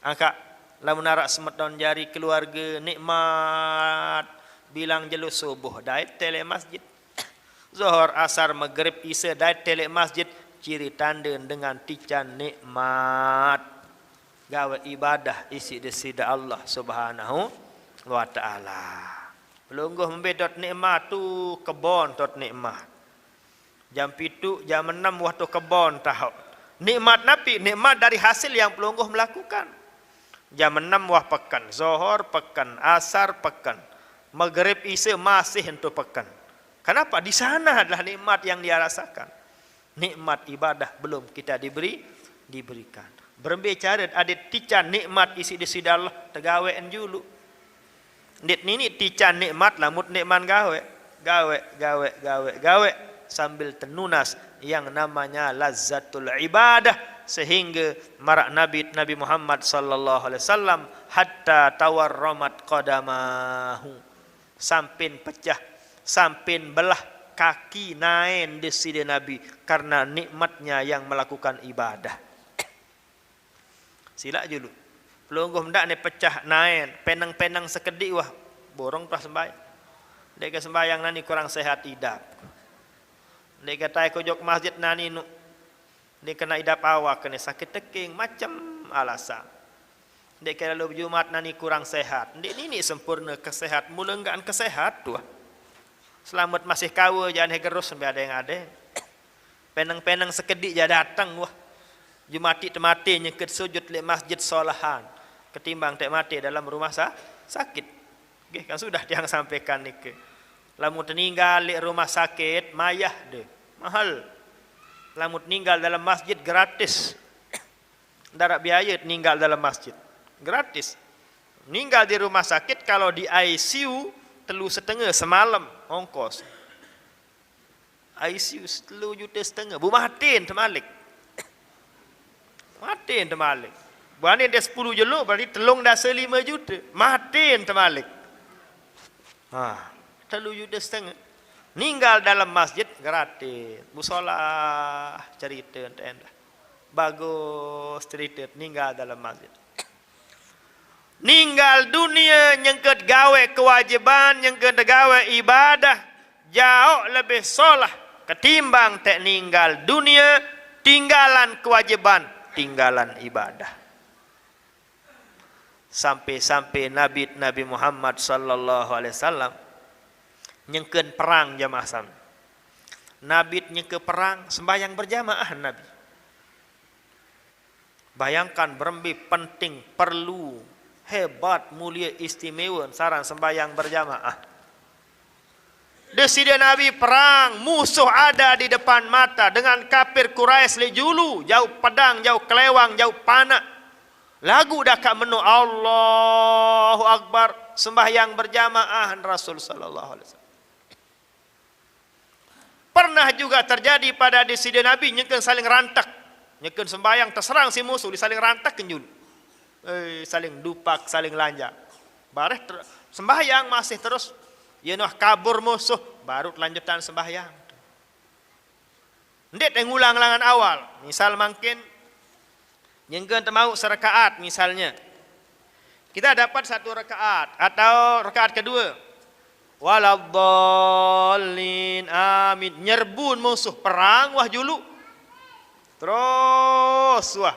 Angka lamun narak semeton jari keluarga nikmat bilang jelu subuh dai tele masjid. Zuhur, asar, maghrib, isya dai tele masjid, ciri tanda dengan tican nikmat gawe ibadah isi desida Allah Subhanahu wa taala. Pelungguh membedot nikmat tu kebon tot nikmat. Jam 7, jam 6 waktu kebon tahu. Nikmat napi, nikmat dari hasil yang pelungguh melakukan. Jam 6 wah pekan, zuhur pekan, asar pekan, maghrib isya masih untuk pekan. Kenapa? Di sana adalah nikmat yang dia rasakan. Nikmat ibadah belum kita diberikan. Berbicara ada tican nikmat isi di Allah tegawean julu. Dit nini tican nikmat lamut nikmat gawe sambil tenunas yang namanya lazzatul ibadah sehingga marak Nabi Muhammad sallallahu alaihi wasallam hatta tawarramat qadamahu sampin pecah sampin belah kaki naen di sidi Nabi karena nikmatnya yang melakukan ibadah. Sila dulu. Pelungguh ndak ne pecah naen, penang-penang sekedik wah borong pas sembahyang. Dek sembahyang nani kurang sehat idap. Dek kata ko jok masjid nani nu. Dek kena idap awak kena sakit teking macam alasan. Dek kalau Jumat nani kurang sehat. Dek ini sempurna kesehat, mula enggan kesehat tu. Selamat masih kawa jangan hegerus sampai ada yang ada. Penang-penang sekedik ja datang wah. Jumati temati nyeket sujud di masjid solahan ketimbang tak mati dalam rumah sakit. Okay, kan sudah yang sampaikan ni ke. Lamun meninggal di rumah sakit mayah deh mahal. Lamun meninggal dalam masjid gratis. Darat biaya meninggal dalam masjid gratis. Meninggal di rumah sakit kalau di ICU 3,5 semalam ongkos. ICU 3,5 juta. Bu matin temalik. Matin temalik. Bukan dia 10 jeluk berarti telung dah 5 juta. Matin temalik. 3,5 juta. Ninggal dalam masjid gratis. Musola cerita entah. Bagus cerita ninggal dalam masjid. Ninggal dunia nyengket gawe kewajiban, nyengket gawe ibadah jauh lebih solah ketimbang tak ninggal dunia tinggalan kewajiban, tinggalan ibadah. Sampai-sampai Nabi Muhammad sallallahu alaihi wasallam nyengkeun perang jamaah sam. Nabi nyengkeun perang sembahyang berjamaah Nabi. Bayangkan berembi penting, perlu, hebat, mulia, istimewa saran sembahyang berjamaah. Desida Nabi perang, musuh ada di depan mata dengan kafir Quraisy lejulu, jauh pedang, jauh kelewang, jauh panah. Lagu dah kak menu Allahu Akbar, sembahyang berjamaah Rasul sallallahu alaihi wasallam. Pernah juga terjadi pada desida Nabi nyekeun saling rantak, nyekeun sembahyang terserang si musuh disaling rantak kenjul. Saling dupak, saling lanjak. Bareh sembahyang masih terus yenah kabur musuh, baru lanjutan sembahyang. Ndet yang ulang-ulangan awal. Misal mungkin nyengkeun temau serakaat misalnya. Kita dapat 1 rakaat atau rakaat kedua. Waladhdallin amin. Nyerbun musuh perang wah julu. Terus wah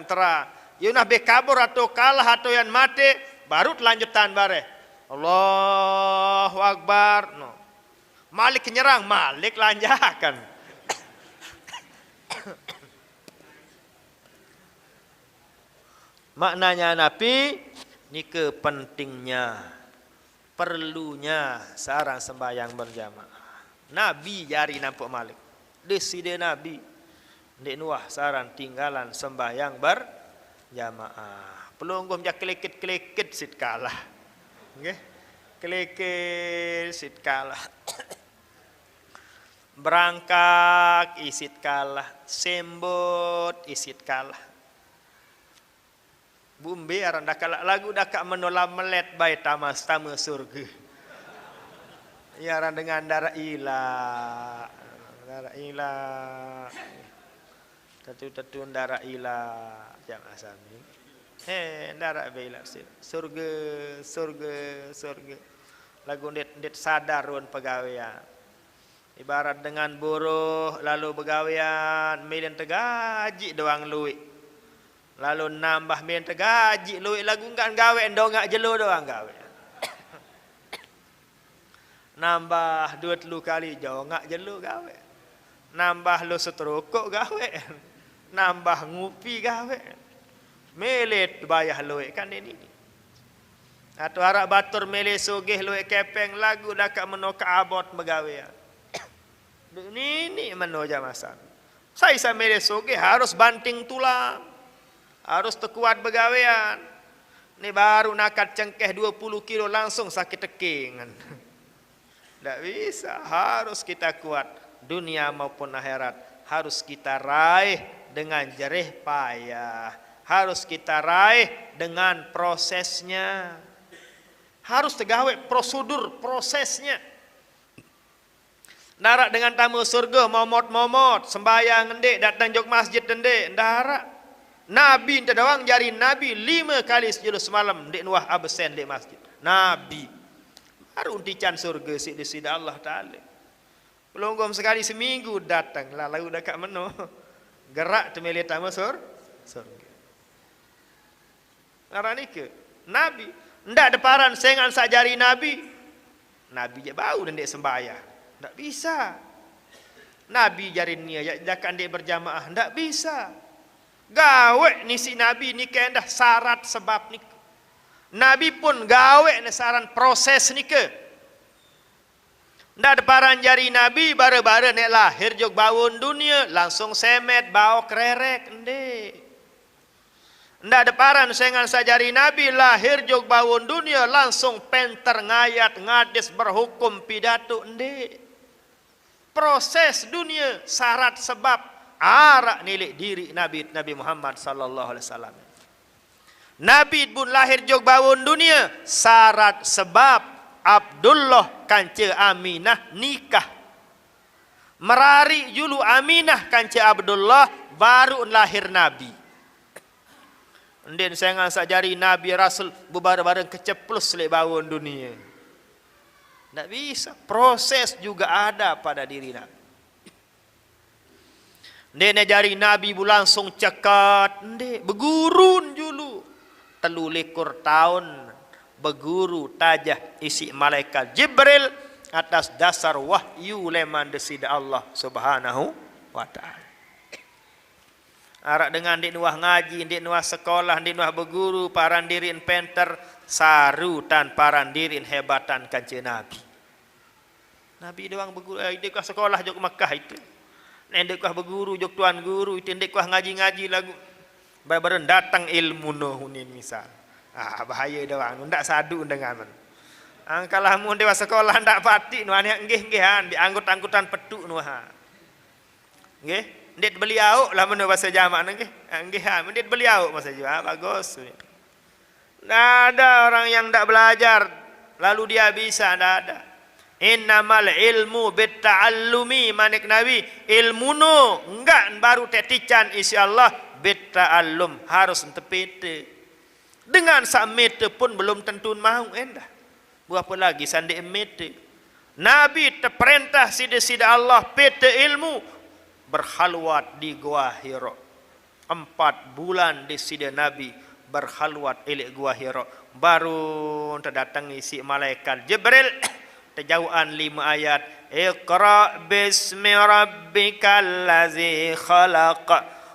terang. Yunah be kabur atau kalah atau yang mati baru lanjutan bareh. Allahu Akbar. No. Malik nyerang, Malik lanjakan. Maknanya Nabi ni kepentingnya, perlunya seorang sembahyang berjamaah. Nabi jari nampak Malik. Deside Nabi ndek nuah saran tinggalan sembahyang berjamaah. Pelungguh jak kelekit-kelekit sit kalah. Nggih. Kelekit sit kalah. Berangkak isit kalah, sembot isit kalah. Bumbe aran dak lagu dak menolak melet bae tamas surga. Ya aran dengan darah ilah. Darah ilah. Tatu darah ilah. Jamaah sami. Darah bela surga, surga, surga. Lagu ndet sadar run pegawaian. Ibarat dengan buruh lalu pegawaian milian tergaji doang luik. Lalu nambah milian tergaji luik lagu enggak gawe ndongak jelo doang gawe. Nambah 2-3 kali jongak jelo gawe. Nambah lu setrukuk gawe. Nambah ngupi gawe. Melet bayah luik kan ini. Atau harap batur mele sugih luik kepeng lagu dakak menoka abot begawean. Ini meno jamasan. Saya mele sugih harus banting tulang. Harus terkuat begawean. Ini baru nakat cengkeh 20 kilo langsung sakit tekingan. Tidak bisa, harus kita kuat dunia maupun akhirat. Harus kita raih dengan jerih payah. Harus kita raih dengan prosesnya. Harus tegawe prosedur prosesnya. Darak dengan tamu surga momot-momot sembayang ndek datang jok masjid ndek darak. Nabi ente doang jari Nabi 5 kali sujud semalam ndek nuah absen ndek masjid. Nabi baru untican surga sida Allah Taala. Pelonggom sekali seminggu datang lah lalu dekat meno. Gerak temeli tamu surga. Ngarani ke Nabi ndak deparan sengan sajari Nabi. Nabi je bau dan dek sembahyang. Ndak bisa. Nabi jari nia jakan dek berjamaah ndak bisa. Gawe ni si Nabi ni kendah syarat sebab ni. Nabi pun gawe ni saran proses ni ke. Ndak deparan jari Nabi bare-bare nek lahir jog bawon dunia langsung semet bau kererek ndek. Ndak ada paran sengan sajari Nabi lahir jog bawon dunia langsung penter ngayat ngadis berhukum pidato ndek. Proses dunia syarat sebab arak nilik diri Nabi Muhammad sallallahu alaihi wasallam. Nabi pun lahir jog bawon dunia syarat sebab Abdullah kance Aminah nikah. Merari julu Aminah kance Abdullah baru lahir Nabi. Ndin sengan sajari Nabi Rasul bareng-bareng keceplos lek bawon dunia. Tak bisa. Proses juga ada pada diri Nabi. Ndin jari Nabi bu langsung cekat, ndek begurun julu. 13 tahun beguru tajah isi malaikat Jibril atas dasar wahyu leman desida Allah Subhanahu wa taala. Arak dengan dik nuah ngaji, dik nuah sekolah, dik nuah berguru, paran dirin penter, sarutan paran dirin hebatan kanci Nabi. Nabi doang berguru, dik kuah sekolah jok Mekah itu. Dik kuah berguru jok tuan guru, itu dik kuah ngaji-ngaji lagu. Bareng datang ilmu nuhunin misal. Bahaya doang, ndak sadu dengan man. Angkalah mun dewa sekolah ndak pati nuah nggih-nggihan di angkut-angkutan petuk nuah. Nggih. Ndet beliau lah mana bahasa jamak nggih. Nggih ha, ndet beliau bahasa Jawa bagus. Ndak ada orang yang ndak belajar lalu dia bisa, ndak ada. Innamal ilmu bitta'allumi manik Nabi ilmuno enggak baru tetican insyaallah bitta'allum harus entepete. Dengan sak mete pun belum tentu mau endah. Berapa lagi sandi mete. Nabi terperintah sida-sida Allah pete ilmu berkhalwat di Gua Hira. 4 bulan di sida Nabi berkhalwat ilik Gua Hira. Baru terdatangi si malaikat Jibril. Terjauhan 5 ayat. Iqra bismi rabbikal ladzi khalaq.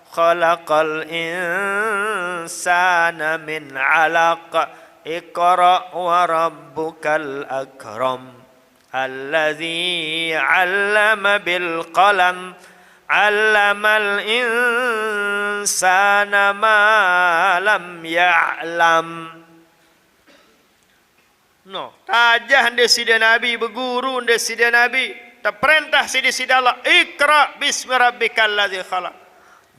Khalaqal insana min 'alaq. Iqra wa rabbukal akram. Alladzi 'allama bil qalam. Allamal insana ma lam ya'lam. No, tajah de sida Nabi berguru de sida Nabi, terperintah sida Allah, Iqra bismi rabbikal ladzi khalaq.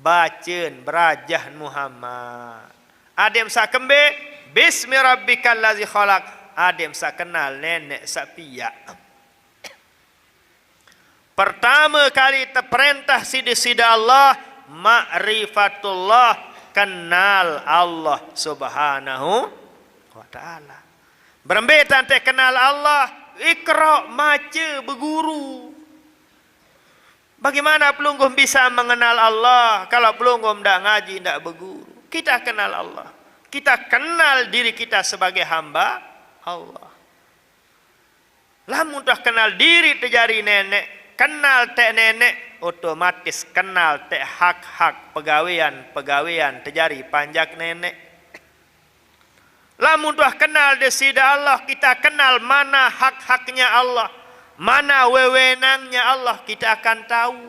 Bacain berajah Muhammad. Adem sak kembe bismi rabbikal ladzi khalaq. Adem sak kenal nenek sak piyak. Pertama kali terperintah sida Allah ma'rifatullah, kenal Allah Subhanahu wa taala. Berembetan teh kenal Allah, ikra, maca, berguru. Bagaimana pelungguh bisa mengenal Allah kalau pelungguh tidak ngaji, tidak berguru? Kita kenal Allah. Kita kenal diri kita sebagai hamba Allah. Lamun dah kenal diri terjadi nenek, kenal tek nenek, otomatis kenal tek hak-hak pegawaian terjadi panjak nenek. Lamun dah kenal desida Allah, kita kenal mana hak-haknya Allah, mana wewenangnya Allah, kita akan tahu.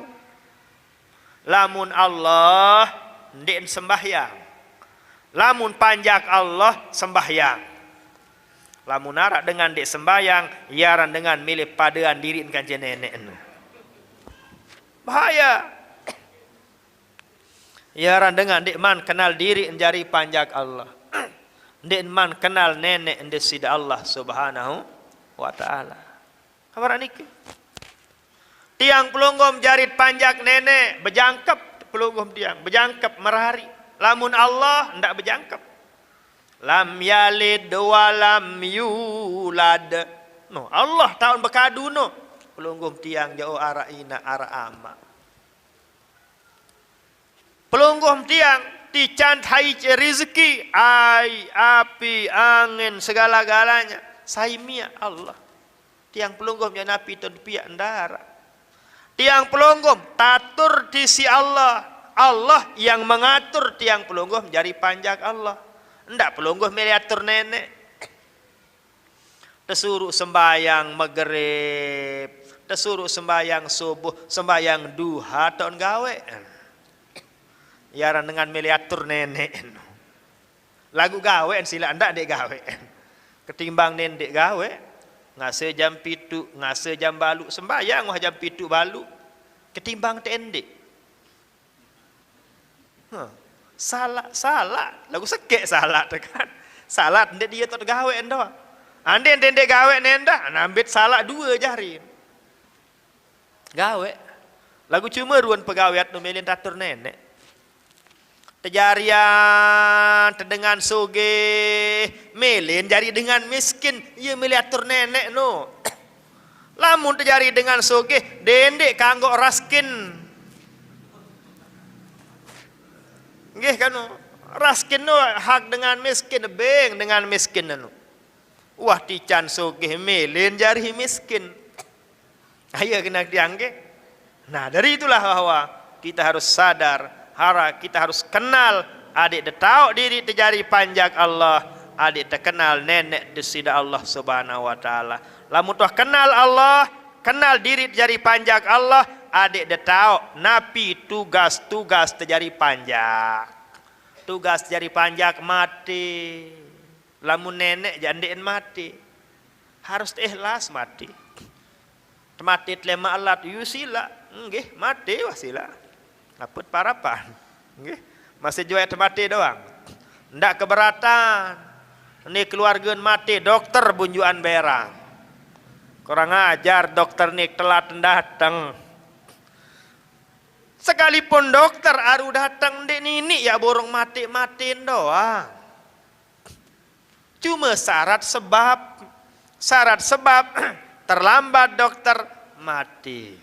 Lamun Allah ndik sembahyang, lamun panjak Allah sembahyang. Lamun arak dengan ndik sembahyang, yaran dengan milih padaan diri kan nenek nu. Bahaya. Yaran dengan ndik man kenal diri menjadi panjak Allah. Ndik man kenal nenek desida Allah Subhanahu wa taala. Kabar niki. Tiang pelunggum jarit panjak nenek berjangkep, pelunggum tiang berjangkep merari. Lamun Allah ndak berjangkep. Lam yalid wa lam yulad. No, Allah tahun berkadu no. Pelunggum tiang jauh arah ina arah ama. Pelunggum tiang dican hai rezeki, ai, api, angin, segala-galanya. Saimia Allah. Tiang pelunggum yang napi itu piak ndara. Tiang pelunggum tatur di si Allah. Allah yang mengatur tiang pelunggum jadi panjak Allah. Ndak pelunggum meliatur nenek. Tesuruh sembayang maghrib, tesuruh sembayang subuh, sembayang duha tahun gawe. Yaran dengan meliatur nenek. Lagu gawe sila ndak dek gawe. Ketimbang nenek gawe, ngase jam 7, ngase jam balu sembayang wah jam 7 balu. Ketimbang tendek. Salah, lagu sekek salah tekan. Salah ndek dia tot gawe endo. Ande ndek gawe nenda, nambit salah 2 jari. Gawe. Lagu cuma ruan pegawai nu melin tatur nenek. Tejarian terdengan soge melin jari dengan miskin, ia meliatur nenek no. Lamun terjari dengan soge dendek kanggo raskin. Nggih kan raskin no hak dengan miskin, beng dengan miskin no. Wah tican soge melin jari miskin. Ayo kena diangge. Nah dari itulah bahwa kita harus sadar, kita harus kenal adik tahu diri terjadi panjak Allah, adik terkenal nenek desida Allah Subhanahu wa taala. Lamun tuh kenal Allah, kenal diri terjadi panjak Allah, adik tahu napi tugas terjadi panjak. Tugas terjadi panjak mati. Lamun nenek jandein mati. Harus ikhlas mati. Mati telema alat yusila, nggih mati wasila. Aput parapan, nggih. Masih jual mati doang. Ndak keberatan. Ini keluarga mati dokter bunjuan berang. Kurang ajar dokter nih telat datang. Sekalipun dokter aru datang dek nini ya borong mati-matiin doang. Cuma syarat sebab terlambat dokter mati.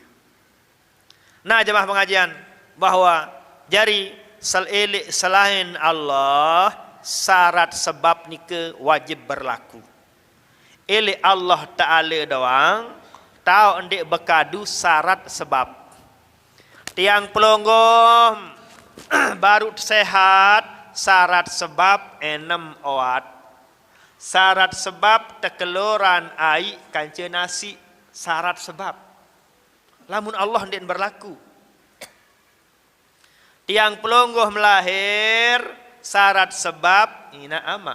Nah jemaah pengajian, bahwa jari selain Allah syarat sebab nike wajib berlaku. Ele Allah Ta'ala doang tahu ndik bekadu syarat sebab. Tiang pelonggom baru sehat syarat sebab 6 oat. Syarat sebab tekeluran ai kanca nasi syarat sebab. Lamun Allah ndik berlaku. Tiang pelungguh melahir syarat sebab ina ama.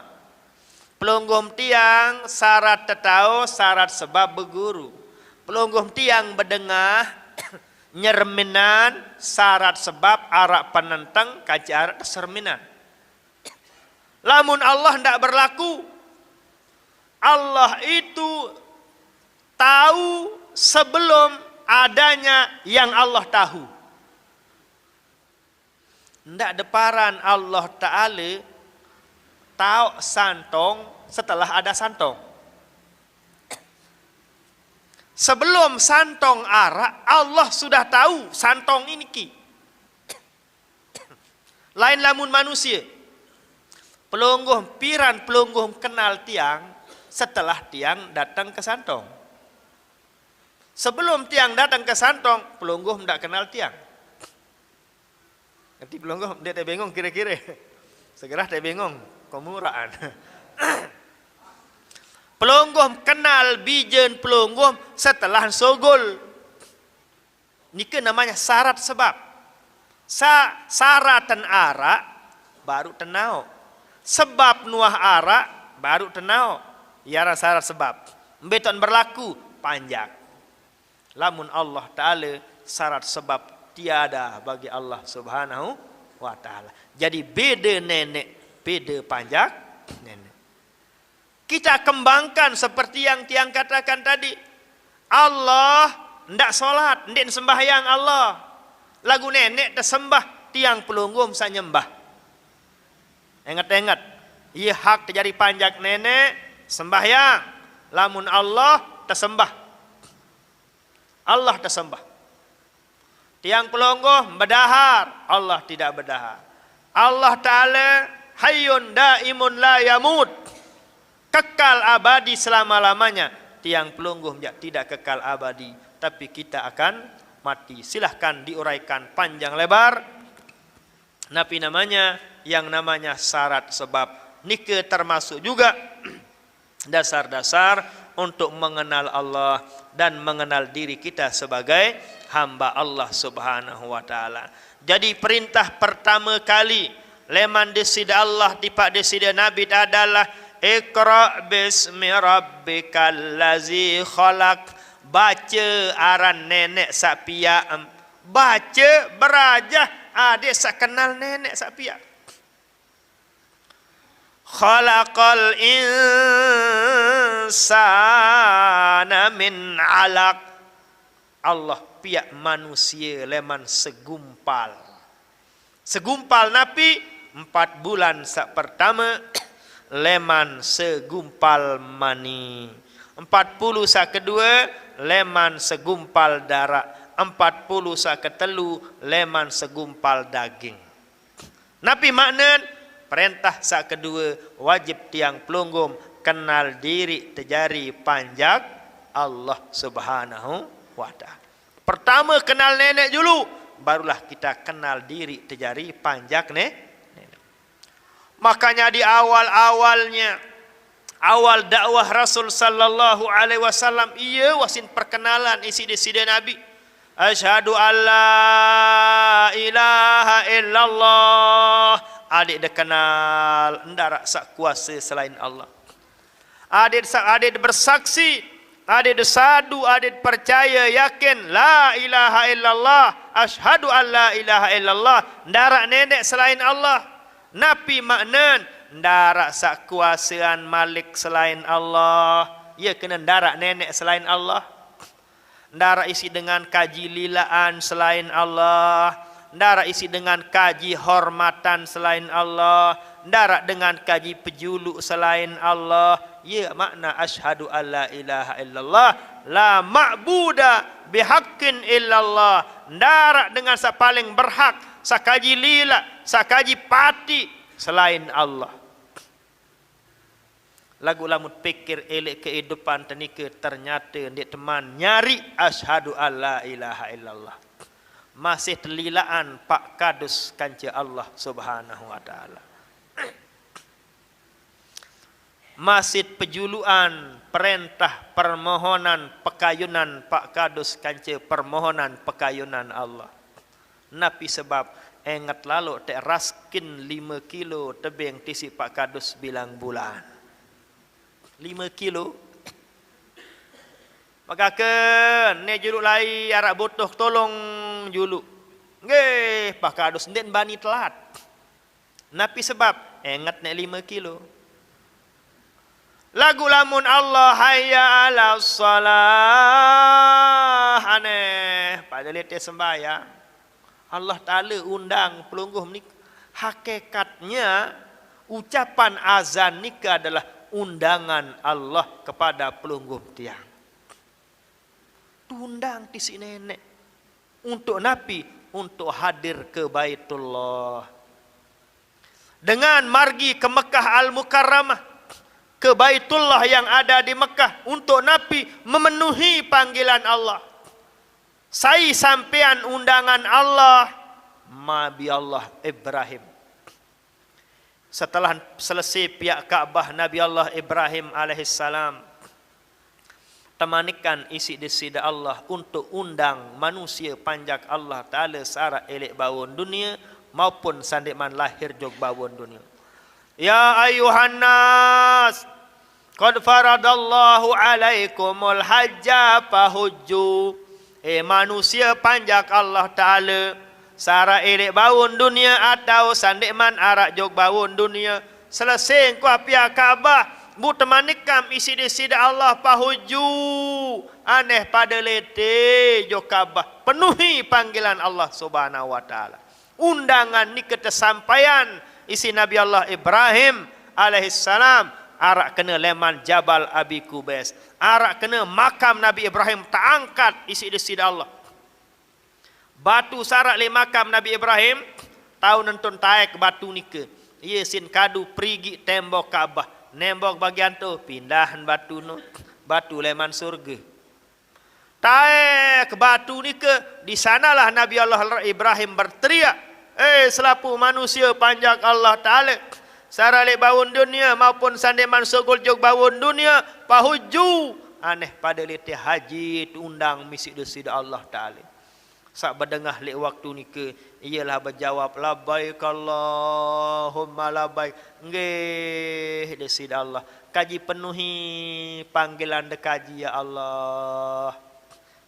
Pelungguh tiang syarat tetau syarat sebab berguru. Pelungguh tiang bedengah nyerminan syarat sebab arak penentang kaji arak serminan. Lamun Allah ndak berlaku. Allah itu tahu sebelum adanya yang Allah tahu. Ndak deparan Allah Ta'ala tahu santong setelah ada santong. Sebelum santong arak, Allah sudah tahu santong ini ki. Lain lamun manusia. Pelungguh piran pelungguh kenal tiang setelah tiang datang ke santong. Sebelum tiang datang ke santong, pelungguh tidak kenal tiang. Nanti pelungguh dia bingung kira-kira. Segera dia bingung kemuraan. Pelungguh kenal bijen pelungguh setelah sogol. Ini namanya syarat sebab. Syarat dan arak baru tenau. Sebab nuah arak baru tenau. Yara syarat sebab. Beton berlaku panjang. Lamun Allah Ta'ala syarat sebab tiada bagi Allah Subhanahu wa Ta'ala. Jadi beda nenek, beda panjang nenek. Kita kembangkan seperti yang tiang katakan tadi. Allah ndak solat, ndak sembahyang Allah. Lagu nenek tersembah, tiang pelunggum saya nyembah. Ingat-ingat, ia hak terjadi panjang nenek sembahyang. Lamun Allah tersembah. Allah tersembah. Tiang pelungguh berdahar, Allah tidak berdahar. Allah Ta'ala hayyun daimun la yamut. Kekal abadi selama-lamanya. Tiang pelungguh tidak kekal abadi, tapi kita akan mati. Silahkan diuraikan panjang lebar. Napi namanya yang namanya syarat sebab. Nike termasuk juga dasar-dasar untuk mengenal Allah dan mengenal diri kita sebagai hamba Allah Subhanahu wa Ta'ala. Jadi perintah pertama kali leman desida Allah tipak desida Nabi adalah Iqra bismi rabbikal ladzi khalaq. Baca aran nenek sak piak. Baca berajah adik sak kenal nenek sak piak. Khalaqal insana min 'alaq. Allah piak manusia leman segumpal. Segumpal napi 4 bulan sak pertama leman segumpal mani. 40 sak kedua leman segumpal darah. 40 sak ketelu leman segumpal daging. Napi makna perintah sak kedua wajib tiang pelunggum kenal diri terjadi panjang Allah Subhanahu wa Ta'ala. Pertama kenal nenek dulu, barulah kita kenal diri terjadi panjang nenek. Makanya di awal-awalnya, awal dakwah Rasul sallallahu alaihi wasallam, ia wasin perkenalan isi desida Nabi. Asyhadu alla ilaha illallah. Adik dah kenal ndak sak kuasa selain Allah. Adik bersaksi, adik sadu, adik percaya yakin la ilaha illallah, asyhadu alla ilaha illallah. Ndak nenek selain Allah. Napi maknan ndak sak kuasaan malik selain Allah. Ya kena ndak nenek selain Allah. Ndak isi dengan kaji lilaan selain Allah. Ndak isi dengan kaji hormatan selain Allah. Ndak dengan kaji pejuluk selain Allah. Ya makna asyhadu alla ilaha illallah la ma'buda bihaqqin illallah. Ndak dengan sa paling berhak, sakaji lila, sakaji pati selain Allah. Lagu lamut pikir elek kehidupan tenika ternyata ndik teman nyari asyhadu alla ilaha illallah. Masih telilaan pak kadus kanca Allah Subhanahu wa Ta'ala. Masih pejuluan perintah permohonan pekayunan pak kadus kanca permohonan pekayunan Allah. Napi sebab ingat lalu te raskin 5 kilo tebing tisi pak kadus bilang bulan. 5 kilo. Maka ke ne juluk lai arak butuh tolong juluk. Nggih, pak kadus ndek bani telat. Napi sebab ingat ne 5 kilo. Lagu lamun Allah hayya ala salah ane pada letih sembahyang. Allah Ta'ala undang pelungguh ni. Hakikatnya ucapan azan ni adalah undangan Allah kepada pelungguh tiang. Undang di si nenek untuk Nabi untuk hadir ke Baitullah. Dengan margi ke Mekah Al-Mukarramah, ke Baitullah yang ada di Mekah, untuk Nabi memenuhi panggilan Allah. Saya sampean undangan Allah, Nabi Allah Ibrahim. Setelah selesai pihak Kaabah, Nabi Allah Ibrahim alaihissalam temanikan isi desida Allah untuk undang manusia panjak Allah Ta'ala seara elek bawon dunia maupun sandiman lahir jog bawon dunia. Ya ayuhan nas, qad faradallahu alaikumul hajja fahujju. Manusia panjak Allah Ta'ala seara elek bawon dunia atau sandiman arak jog bawon dunia. Selesai kau pihak Kaabah, bu temanikam isi desida Allah pahuju aneh pada lete jo Kaabah, penuhi panggilan Allah Subhanahu wa taala. Undangan ni ketersampaian isi Nabi Allah Ibrahim alaihissalam arak kena leman Jabal Abi Kubais, arak kena makam Nabi Ibrahim tak angkat isi desida Allah. Batu sarak le makam Nabi Ibrahim tahu nonton taek batu ni ke. Ia sin kadu perigi tembok Kaabah. Nembok bagian tu pindahan batu nu, batu leman surga. Taek batu ni ke, di sanalah Nabi Allah Ibrahim berteriak, selapu manusia panjang Allah Ta'ala, sarale bawun dunia maupun sandeman sogol jog bawun dunia, pahuju aneh pada letih haji undang misi desida Allah Ta'ala. Sak berdengah lek waktu ni ke, ialah berjawab labbaik Allahumma labbaik. Nggih desida Allah. Kaji penuhi panggilan de kaji ya Allah.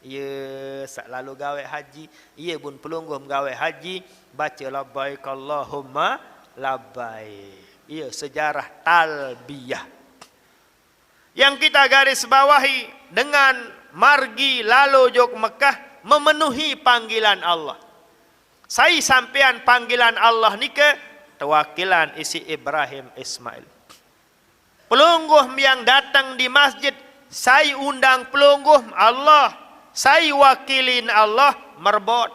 Ya sak lalu gawe haji, ia pun pelungguh gawe haji, baca labbaik Allahumma labbaik. Ia sejarah talbiyah. Yang kita garis bawahi dengan margi lalu jog Mekah memenuhi panggilan Allah. Saya sampean panggilan Allah ni ke terwakilan isi Ibrahim Ismail. Pelungguh yang datang di masjid, saya undang pelungguh Allah, saya wakilin Allah merbot.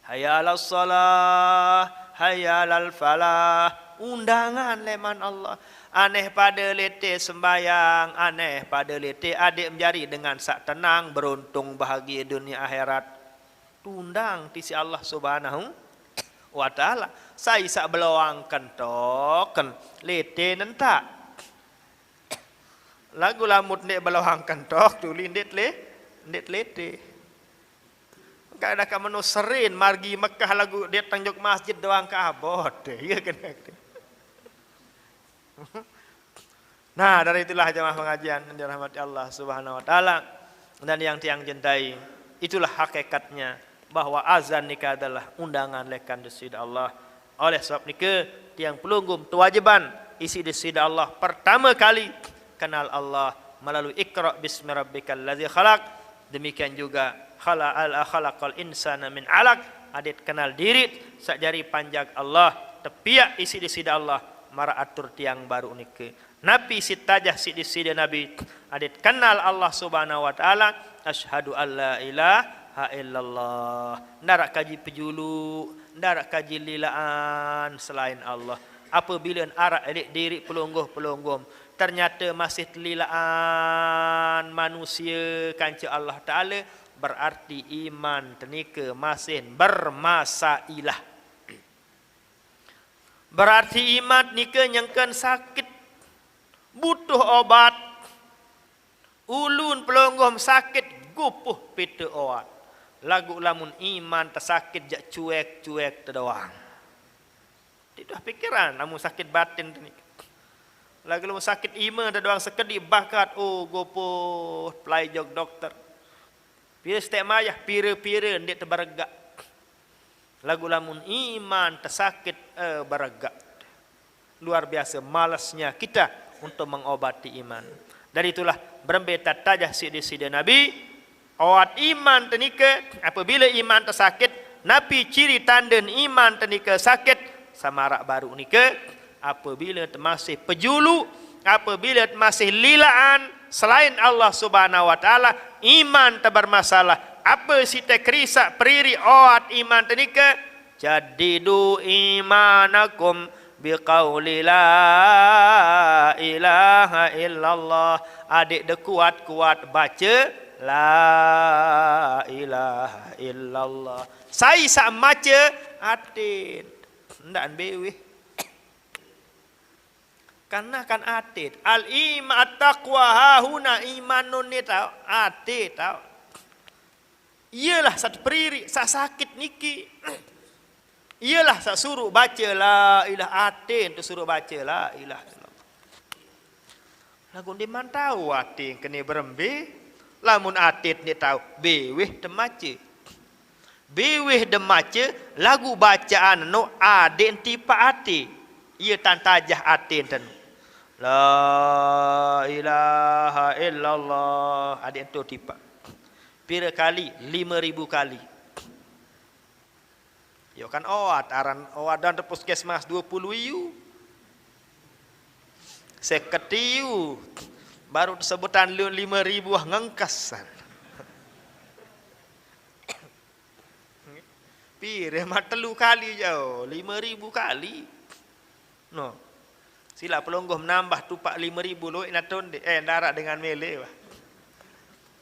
Hayya 'alas shalah, hayya 'alal falah. Undangan leman Allah. Aneh pada letih sembayang, aneh pada letih adik menjari dengan sak tenang, beruntung bahagia dunia akhirat. Tundang tisi Allah Subhanahu wa Ta'ala. Saya sak belawang kentoken letih nentak. Lagu lamut nek belawang kentok tu lindet letih. Kada ka menu serin margi Mekah lagu datang jog masjid doang ka abot. Ya kena. Nah, dari itulah jemaah pengajian yang dirahmati Allah Subhanahu wa Ta'ala dan yang tiang cintai, itulah hakikatnya bahwa azan nikah adalah undangan lekan desida Allah. Oleh sebab nikah tiang pelunggum kewajiban isi desida Allah pertama kali kenal Allah melalui Iqra bismi rabbikal ladzi khalaq. Demikian juga khalaqal insana min 'alaq, adit kenal diri sakjari panjang Allah, tepiak isi desida Allah mara atur tiang baru nikah. Nabi sitajah sidisida Nabi adit kenal Allah Subhanahu wa Ta'ala, asyhadu alla ilaha illallah. Ndarak kaji pejulu, ndarak kaji lilaan selain Allah. Apabila arak edik diri pelungguh-pelungguh ternyata masih lilaan manusia kanca Allah Ta'ala, berarti iman tenika masih bermasailah. Berarti iman nika nyengkan sakit, butuh obat. Ulun pelonggom sakit, gupuh pita obat. Lagu lamun iman tersakit jak cuek-cuek terdoang. Tidak pikiran namun sakit batin ni. Lagu lamun sakit iman terdoang sekedip bakat, oh gupuh pelai jog dokter. Pira setiap mayah pira-pira ndik terbergak. Lagu lamun iman tersakit beragak. Luar biasa malasnya kita untuk mengobati iman. Dari itulah berembeta tajah sidi-sidi Nabi. awat iman tenika apabila iman tersakit, napi ciri tanda iman tenika sakit samarak baru nika apabila masih pejulu, apabila masih lilaan selain Allah Subhanahu wa taala, iman bermasalah. Apa sita kerisa periri awat iman tenika, jadidu imanakum biqauli la ilaha illallah. Adik de kuat-kuat baca la ilaha illallah. Saya sak baca atin ndak beweh. Karena kan atit. Al iman at-taqwa hahuna imanun ni tau. Atit tau. Iyalah satu periri, sak sakit niki. Iyalah sak suruh baca la ilaha atin tu suruh baca la ilaha illallah. Lagu di man tahu atin kena berembe. Lamun atit ni tahu beweh demaca. Beweh demaca lagu bacaan no aden tipa ati. Ia tantajah atin ten. La ilaha illallah. Aden tu tipa. Pira kali? 5,000 kali. Yo kan awat aran awat dan puskesmas 20 yu. Seketiu baru sebutan 5,000 ngengkasan. Pira mat 3 kali jauh, 5,000 kali. No. Sila pelonggoh menambah tupak 5,000 loik naton darat dengan mele wah.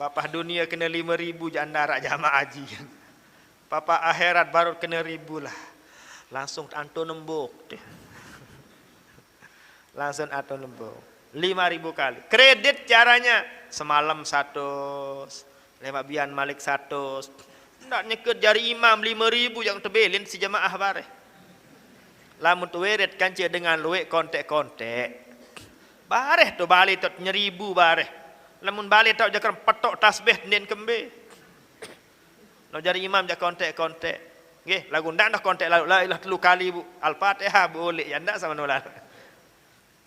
Papa dunia kena 5,000 jangan darat jamaah haji. Papa akhirat baru kena 1,000 lah. Langsung anto nembok. Langsung anto nembok. 5,000 kali. Kredit caranya semalam 100, lewat bian malik 100. Ndak nyeket jari imam 5,000 yang tebelin si jamaah bareh. Lamun tu weret kanca dengan luwek kontek-kontek. Bareh tu balik tu 1,000 bareh. Lamun balik tak jakar petok tasbih nen kembe. Lo jari imam jak kontek-kontek. Nggih, lagu ndak dah kontek la ilaha 3 kali bu. Al-Fatihah boleh ya ndak sama nolak.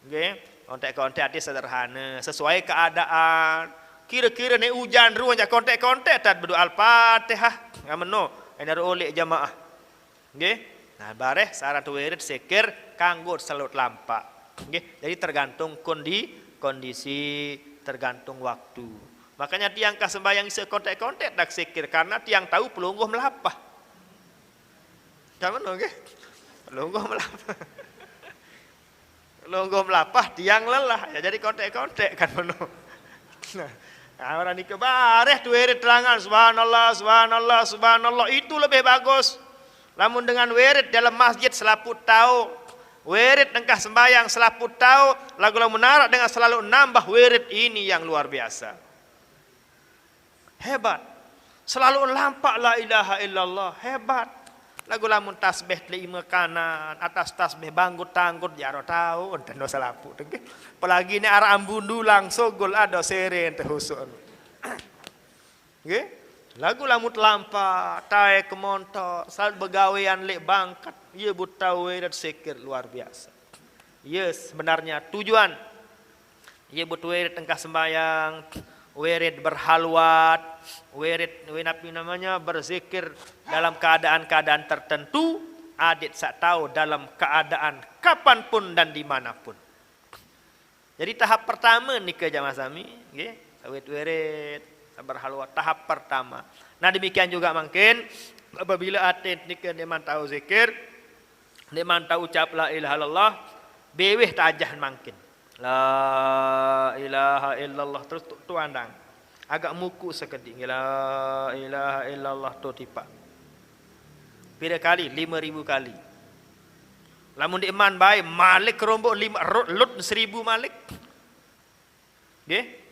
Nggih, kontek-kontek hati sederhana, sesuai keadaan. Kira-kira ni hujan ruang jak kontek-kontek tad berdoa Al-Fatihah. Ngameno, enar oleh jamaah. Nggih. Nah, bareh saran tu wirid sekir kanggo salut lampak. Nggih, jadi tergantung kondisi, tergantung waktu. Makanya tiang kah sembahyang isa kontek-kontek dak sekir karena tiang tahu pelungguh melapah. Kamu nggih? Pelungguh melapah. Pelungguh melapah tiang lelah ya jadi kontek-kontek kan meno. Nah, orang ni kebareh tu wirid terangan subhanallah subhanallah subhanallah itu lebih bagus. Lamun dengan wirid dalam masjid selaput tahu, wirid engkah sembahyang selaput tahu, lagu-lagu menarak dengan selalu nambah wirid ini yang luar biasa. Hebat. Selalu lampak la ilaha illallah, hebat. Lagu lamun tasbih 5 kanan, atas tasbih banggut tanggut jaro tahu, dan no selaput. Apalagi ni arah ambundulang sogol ada seren terhusuk. Nggih. Lagu lamut lampa, tae kemontok, saat begawean lek bangkat, ia buta wirid sekir luar biasa. Yes, sebenarnya tujuan ia buta wirid engkah sembahyang, wirid berhalwat, wirid apa namanya berzikir dalam keadaan-keadaan tertentu, adit sak tahu dalam keadaan kapanpun dan dimanapun. Jadi tahap pertama ni ke jamaah sami, nggih, wirid berhalwat tahap pertama. Nah demikian juga mungkin apabila atit nikah dia tahu zikir, dia tahu ucap la ilaha illallah, beweh tajah mungkin. La ilaha illallah terus tu andang. Agak muku sekedik la ilaha illallah tu tipak. Pira kali? 5,000 kali. Lamun di iman baik malik rombok 5 lut 1,000 malik. Nggih.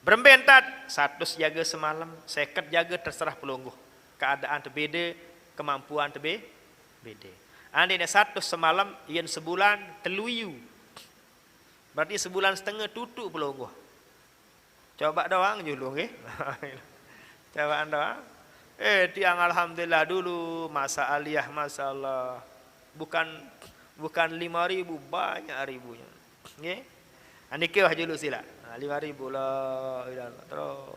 Berembentat 100 jaga semalam, 50 jaga terserah pelungguh. Keadaan terbeda, kemampuan terbeda. Andai 100 semalam, ian sebulan teluyu. Berarti sebulan setengah tutup pelungguh. Coba doang julung nggih. Coba doang. Tiang alhamdulillah dulu masa aliyah masalah. Bukan 5,000 banyak ribunya. Nggih. Andai ke dulu sila. 5,000 lah terus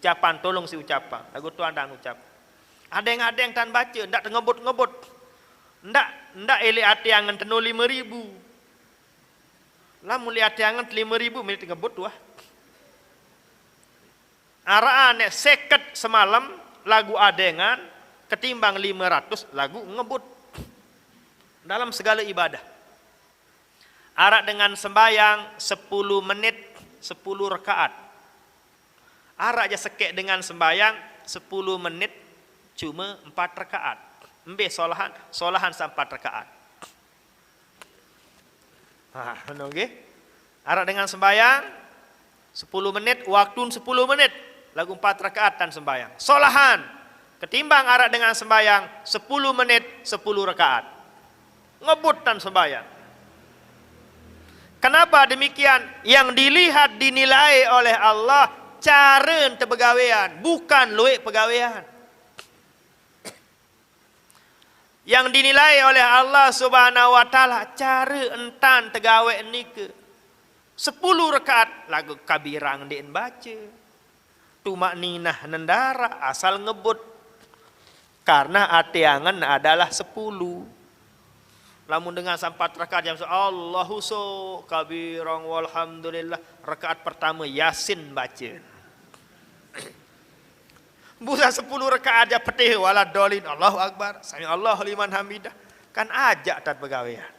ucapan tolong si ucapan. Lagu tu andang ucap. Adeng-adeng tan baca, ndak tengebut-ngebut. Ndak ele ati angan tenu 5.000. Lah muli ati angan 5.000 menit ngebut wah. Araan nek 50 semalam lagu adengan ketimbang 500 lagu ngebut. Dalam segala ibadah. Arak dengan sembayang 10 menit 10 rakaat. Arak aja sekek dengan sembayang 10 menit cuma 4 rakaat. Embe solahan sampai 4 rakaat. Nggih. Arak dengan sembayang 10 menit, waktu 10 menit, lagu 4 rakaat dan sembayang. Solahan ketimbang arak dengan sembayang 10 menit 10 rakaat. Ngebut dan sembayang. Kenapa demikian? Yang dilihat dinilai oleh Allah cara terpegawaian, bukan luik pegawaian. Yang dinilai oleh Allah Subhanahu wa taala cara entan tegawai nike. 10 rakaat lagu kabirang din baca. Tumak ninah nendara asal ngebut. Karena atiangan adalah 10. Lamun dengan sampai 4 rakaat jam Allahu so kabirang walhamdulillah. Rakaat pertama Yasin baca. Bukan 10 rakaat aja petih wala dolin Allahu Akbar sami Allah liman hamidah kan ajak tat pegawaian.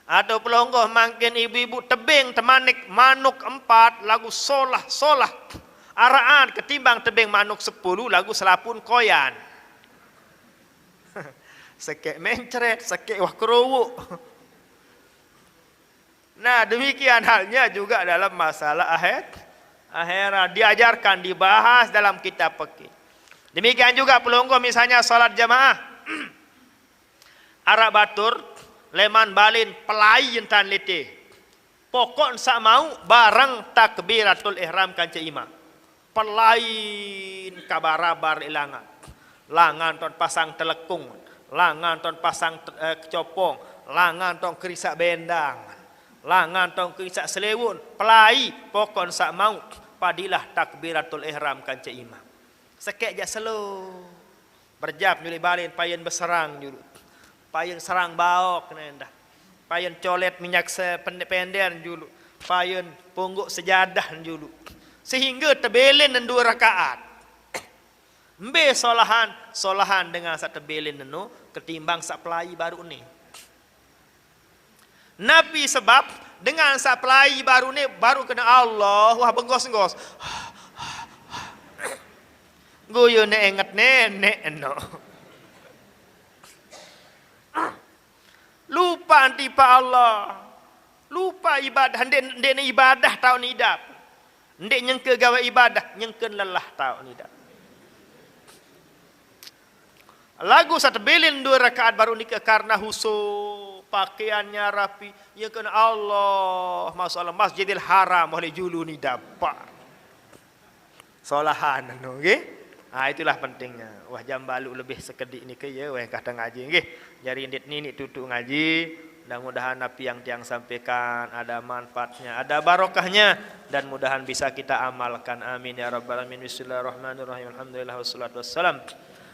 Atau pelonggoh mangkin ibu-ibu tebing temanik manuk 4 lagu solah araan ketimbang tebing manuk 10 lagu selapun koyan. Sekek mencret sekek wah kerowuk. Nah demikian halnya juga dalam masalah akhirat diajarkan, dibahas dalam kitab fikih. Demikian juga pelonggoh misalnya salat jamaah. Arak batur, leman balin, pelai yentan letih. Pokok sak mau barang takbiratul ihram kanca imam. Pelain kabarabar ilangan. Langan ton pasang telekung, langan ton pasang kecopong, langan ton kerisak bendang. Langan tong kisak selewun, pelai pokon sak mau padilah takbiratul ihram kanca imam. Sekek ja selo. Berjap nyuli balin payen berserang dulu. Payen serang baok nenda. Payen colet minyak sependek-pendek dulu. Payen pungguk sejadah dulu. Sehingga terbelin dan 2 rakaat. Mbe solahan dengan sak terbelin nenu ketimbang sak pelai baru ni. Nabi sebab dengan sak pelai baru ni baru kena Allah wah benggos-benggos. Guyu ne ingat nenek no. Lupa antipa Allah. Lupa ibadah ndek ibadah tahun idap. Ndek nyengke gawe ibadah nyengkeun lelah tahun idap. Lagu satebelin 2 rakaat baru nikah karena husu pakaiannya rapi ya kan Allah masalah Masjidil Haram oleh julu ni dapat solahan nggih. Itulah pentingnya. Wah jam balu lebih sekedik ni ke ya weh kata ngaji nggih. Jari ndit ni tutuk ngaji. Mudah-mudahan apa yang tiang sampaikan ada manfaatnya, ada barokahnya dan mudahan bisa kita amalkan. Amin ya rabbal alamin. Bismillahirrahmanirrahim. Alhamdulillah wassalatu wassalam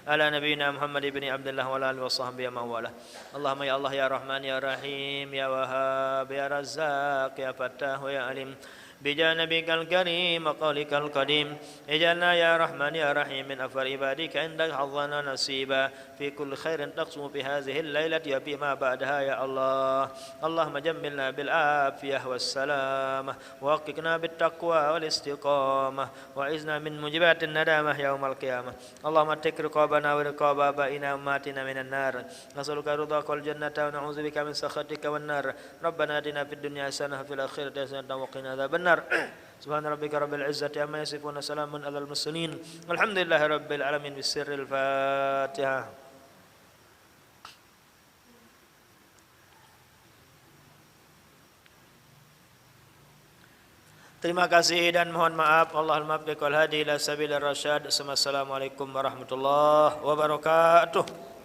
ala nabiyina Muhammad ibn Abdullah wa ala alihi washabbihi wa wala. Allahumma ya Allah ya Rahman ya Rahim ya Wahhab ya Razzaq ya Fattah ya Alim. بجانبك الكريم وقولك القديم اجعلنا يا رحمن يا رحيم من أفر عبادك عندك حظنا نصيبا في كل خير تقسم في هذه الليلة وفيما بعدها يا الله. اللهم جملنا بالعافية والسلامة ووفقنا بالتقوى والاستقامة وعزنا من موجبات الندامة يوم القيامة. اللهم اتق رقابنا ورقاب آبائنا وأمهاتنا من النار. نسألك رضاك والجنة ونعوذ بك من سخطك والنار. ربنا آتنا في الدنيا حسنة وفي الآخرة حسنة وقنا عذاب النار. سبحان ربك رب العزة عما يصفون سلام على المرسلين والحمد لله رب العالمين. بسر الفاتحة. Terima kasih dan mohon maaf. Allahul muwaffiq wal hadi ila sabilir rasyad. Assalamualaikum warahmatullahi wabarakatuh.